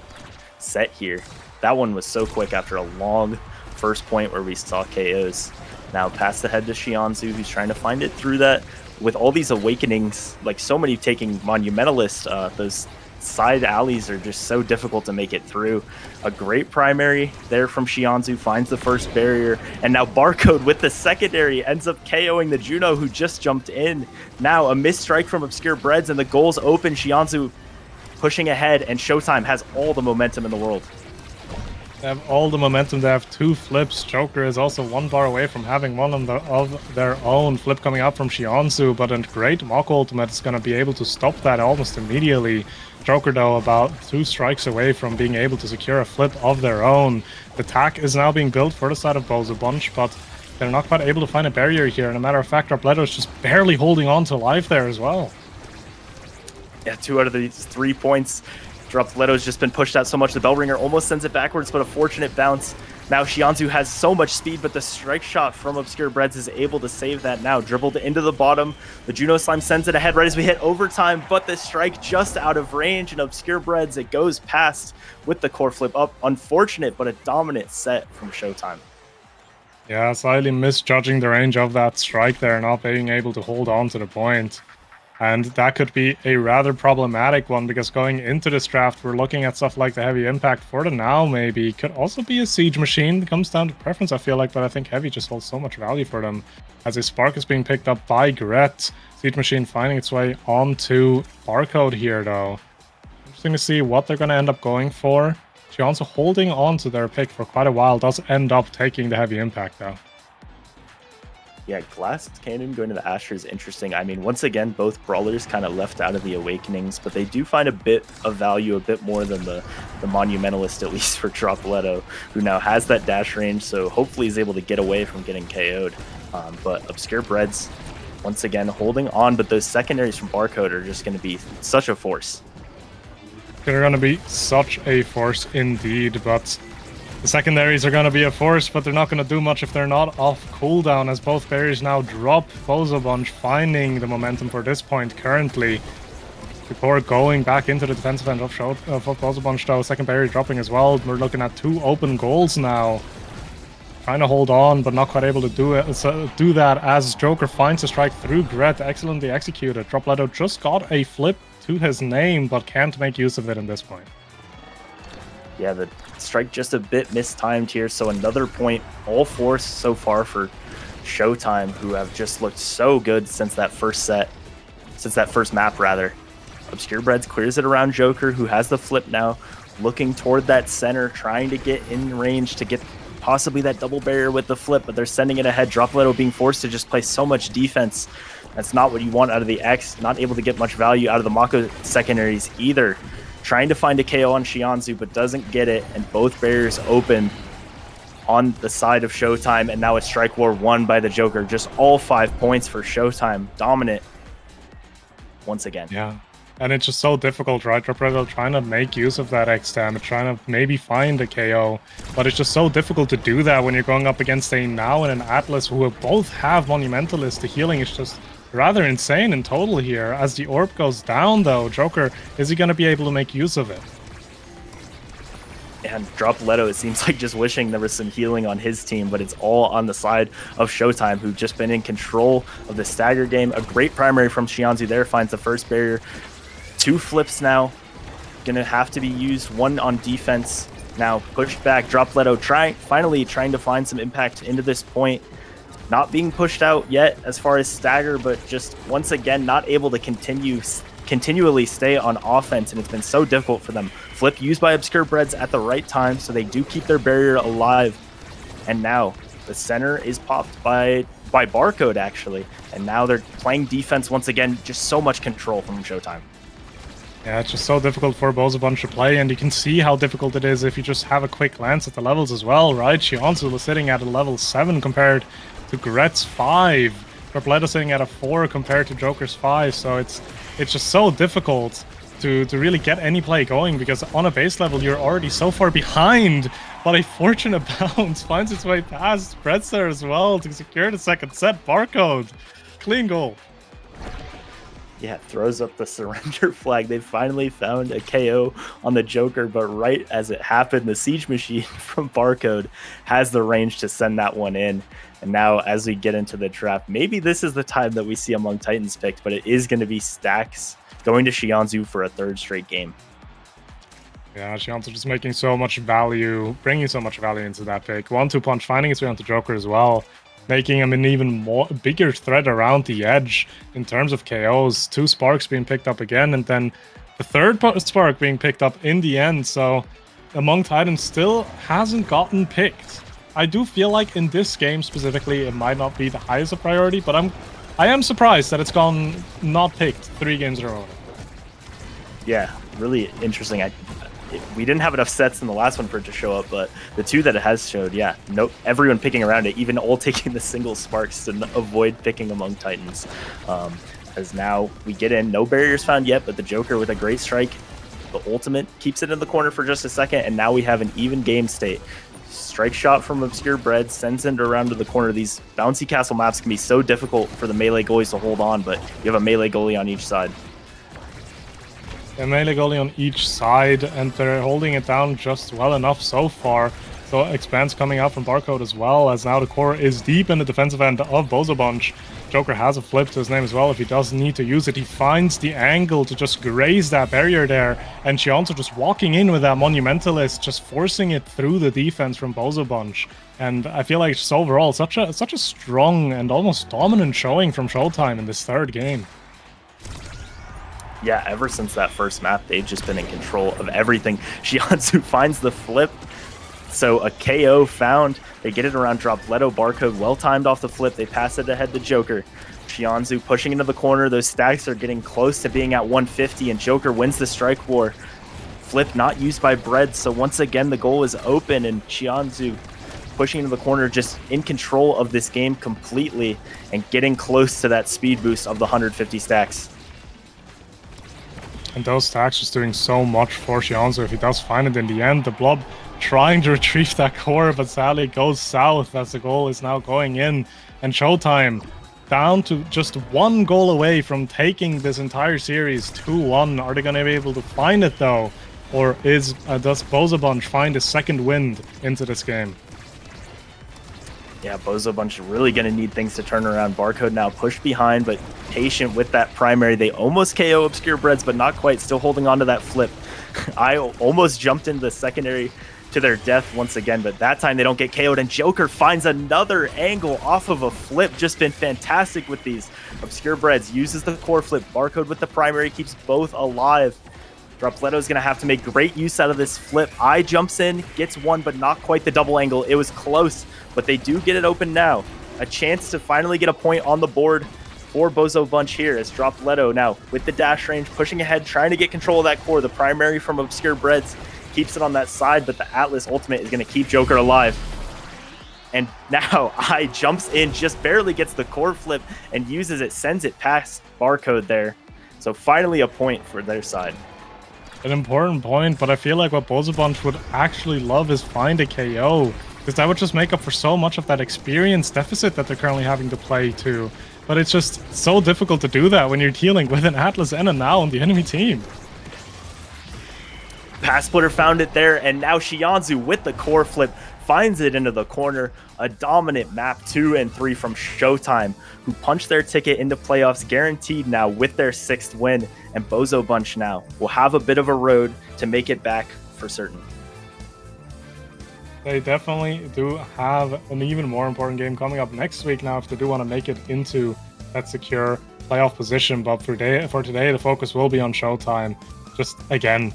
set here. That one was so quick after a long first point where we saw KOs. Now pass the head to Shiansu, who's trying to find it through that. With all these awakenings, like so many taking Monumentalist, those side alleys are just so difficult to make it through. A great primary there from Shiansu, finds the first barrier, and now Barcode with the secondary ends up KOing the Juno, who just jumped in. Now a missed strike from Obscure Breads, and the goal's open. Shiansu pushing ahead, and Showtime has all the momentum in the world. They have all the momentum. They have 2 flips. Joker is also 1 bar away from having one of their own. Flip coming out from Shianzu, but a great Mach Ultimate is going to be able to stop that almost immediately. Joker, though, about 2 strikes away from being able to secure a flip of their own. The attack is now being built for the side of Bozo Bunch, but they're not quite able to find a barrier here. And a matter of fact, Robledo is just barely holding on to life there as well. Yeah, 2 out of these 3 points. Leto's just been pushed out so much. The bell ringer almost sends it backwards, but a fortunate bounce. Now Shianzu has so much speed, but the strike shot from Obscure Breads is able to save that now. Dribbled into the bottom. The Juno Slime sends it ahead right as we hit overtime, but the strike just out of range, and Obscure Breads, it goes past with the core flip up. Unfortunate, but a dominant set from Showtime. Yeah, slightly misjudging the range of that strike there, not being able to hold on to the point. And that could be a rather problematic one, because going into this draft, we're looking at stuff like the Heavy Impact for the now, maybe. Could also be a Siege Machine. It comes down to preference, I feel like, but I think Heavy just holds so much value for them. As a Spark is being picked up by Gret. Siege Machine finding its way onto Barcode here, though. Interesting to see what they're going to end up going for. Shianzu holding on to their pick for quite a while, does end up taking the Heavy Impact, though. Yeah, Glass Cannon going to the Asher is interesting. I mean, once again, both brawlers kind of left out of the Awakenings, but they do find a bit of value, a bit more than the Monumentalist, at least for Dropletto, who now has that dash range, so hopefully he's able to get away from getting KO'd. But Obscure Breads, once again, holding on, but those secondaries from Barcode are just going to be such a force. They're going to be such a force indeed, but the secondaries are going to be a force, but they're not going to do much if they're not off cooldown, as both barriers now drop. Bozo Bunch finding the momentum for this point currently. Before going back into the defensive end of Bozo Bunch, though, second barrier dropping as well. We're looking at 2 open goals now. Trying to hold on, but not quite able to do that as Joker finds a strike through Gret. Excellently executed. Dropletto just got a flip to his name, but can't make use of it in this point. Yeah, the strike just a bit mistimed here, so another point, all force so far for Showtime, who have just looked so good since that first map rather. Obscure Breads clears it around Joker, who has the flip now, looking toward that center, trying to get in range to get possibly that double barrier with the flip, but they're sending it ahead. Dropletto being forced to just play so much defense. That's not what you want out of the X, not able to get much value out of the Mako secondaries either. Trying to find a KO on Shianzu, but doesn't get it, and both barriers open on the side of Showtime, and now a strike war won by the Joker. Just all 5 points for Showtime. Dominant once again. Yeah, and it's just so difficult, right? Dropletto trying to make use of that X damage, trying to maybe find a KO, but it's just so difficult to do that when you're going up against a Now and an Atlas who both have Monumentalist. The healing is just rather insane in total here. As the orb goes down, though, Joker, is he going to be able to make use of it? And Dropletto, it seems like just wishing there was some healing on his team, but it's all on the side of Showtime, who've just been in control of the stagger game. A great primary from Shianzu there, finds the first barrier. 2 flips now, gonna have to be used, 1 on defense. Now pushed back, Dropletto finally trying to find some impact into this point. Not being pushed out yet as far as stagger, but just once again not able to continually stay on offense, and it's been so difficult for them. Flip used by Obscure Breads at the right time, so they do keep their barrier alive. And now the center is popped by Barcode, actually, and now they're playing defense once again. Just so much control from Showtime. Yeah, it's just so difficult for Bozo Bunch to play, and you can see how difficult it is if you just have a quick glance at the levels as well, right? Shianzu was sitting at a level 7 compared to Gret's 5. Dropletto sitting at a 4 compared to Joker's 5, so it's just so difficult to really get any play going, because on a base level you're already so far behind, but a fortunate bounce finds its way past Brett's there as well to secure the second set. Barcode, clean goal. Yeah, throws up the surrender flag. They finally found a KO on the Joker, but right as it happened, the Siege Machine from Barcode has the range to send that one in. And now as we get into the draft, maybe this is the time that we see Among Titans picked, but it is going to be Stacks going to Shianzu for a 3rd straight game. Yeah, Shianzu just making so much value, bringing so much value into that pick. 1-2 punch, finding its way onto Joker as well, making him an even bigger threat around the edge in terms of KOs. 2 sparks being picked up again, and then the 3rd spark being picked up in the end. So among Titans still hasn't gotten picked. I do feel like in this game specifically, it might not be the highest of priority, but I am surprised that it's gone not picked 3 games in a row. Yeah, really interesting. We didn't have enough sets in the last one for it to show up, but the 2 that it has showed, yeah, everyone picking around it, even all taking the single sparks to avoid picking among Titans. As now we get in, no barriers found yet, but the Joker with a great strike, the ultimate keeps it in the corner for just a second, and now we have an even game state. Strike shot from Obscure Bread sends it around to the corner. These bouncy castle maps can be so difficult for the melee goalies to hold on, but you have a melee goalie on each side. A melee goalie on each side, and they're holding it down just well enough so far. So Expanse coming out from Barcode as well, as now the core is deep in the defensive end of Bozo Bunch. Joker has a flip to his name as well if he does need to use it. He finds the angle to just graze that barrier there, and Chionzu just walking in with that Monumentalist, just forcing it through the defense from Bozo Bunch. And I feel like just overall, such a strong and almost dominant showing from Showtime in this 3rd game. Yeah, ever since that first map, they've just been in control of everything. Shianzu finds the flip, so a KO found. They get it around Dropletto. Barcode well-timed off the flip. They pass it ahead to Joker. Shianzu pushing into the corner. Those stacks are getting close to being at 150, and Joker wins the strike war. Flip not used by Bread, so once again, the goal is open, and Shianzu pushing into the corner, just in control of this game completely, and getting close to that speed boost of the 150 stacks. And those stacks just doing so much for Chionzu if he does find it in the end. The Blob trying to retrieve that core, but sadly it goes south as the goal is now going in. And Showtime down to just 1 goal away from taking this entire series 2-1. Are they going to be able to find it though? Or does Bozo Bunch find a second wind into this game? Yeah, Bozo Bunch really going to need things to turn around. Barcode now pushed behind, but patient with that primary. They almost KO Obscure Breads, but not quite. Still holding on to that flip. I almost jumped into the secondary to their death once again, but that time they don't get KO'd, and Joker finds another angle off of a flip. Just been fantastic with these. Obscure Breads uses the core flip. Barcode with the primary keeps both alive. Dropletto is going to have to make great use out of this flip. I jumps in, gets 1, but not quite the double angle. It was close, but they do get it open now. A chance to finally get a point on the board for Bozo Bunch here as Dropletto now with the dash range, pushing ahead, trying to get control of that core. The primary from Obscure Breads keeps it on that side, but the Atlas ultimate is going to keep Joker alive. And now I jumps in, just barely gets the core flip and uses it, sends it past Barcode there. So finally a point for their side. An important point, but I feel like what Bozo Bunch would actually love is find a KO, because that would just make up for so much of that experience deficit that they're currently having to play to. But it's just so difficult to do that when you're dealing with an Atlas and a Now on the enemy team. Pass splitter found it there, and now Chionzu with the core flip finds it into the corner. A dominant map 2 and 3 from Showtime, who punched their ticket into playoffs guaranteed now with their 6th win. And Bozo Bunch now will have a bit of a road to make it back for certain. They definitely do have an even more important game coming up next week now if they do want to make it into that secure playoff position. But for today, the focus will be on Showtime. Just, again,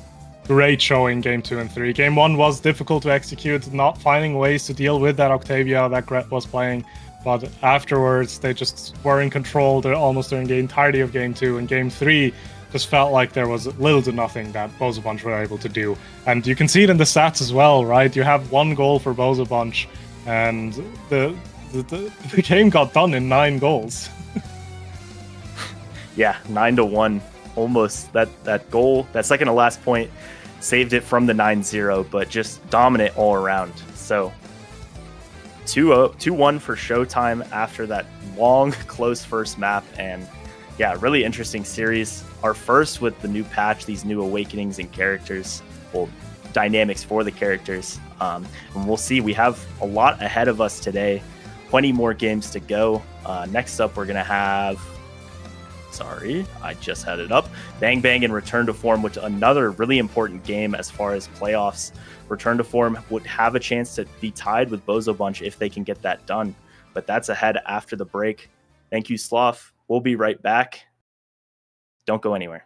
great showing game 2 and 3. Game 1 was difficult to execute, not finding ways to deal with that Octavia that Gret was playing. But afterwards, they just were in control almost during the entirety of game 2. And game 3 just felt like there was little to nothing that Bozo Bunch were able to do. And you can see it in the stats as well, right? You have 1 goal for Bozo Bunch, and the game got done in 9 goals. Yeah, 9-1. Almost. That goal, that second to last point, saved it from the 9-0, but just dominant all around. So 2-1 for Showtime after that long, close first map. And yeah, really interesting series. Our first with the new patch, these new awakenings and characters, well, dynamics for the characters. And we'll see. We have a lot ahead of us today. Plenty more games to go. Next up, we're going to have... Sorry, I just had it up. Bang Bang and Return to Form, which another really important game as far as playoffs. Return to Form would have a chance to be tied with Bozo Bunch if they can get that done. But that's ahead after the break. Thank you, Sloth. We'll be right back. Don't go anywhere.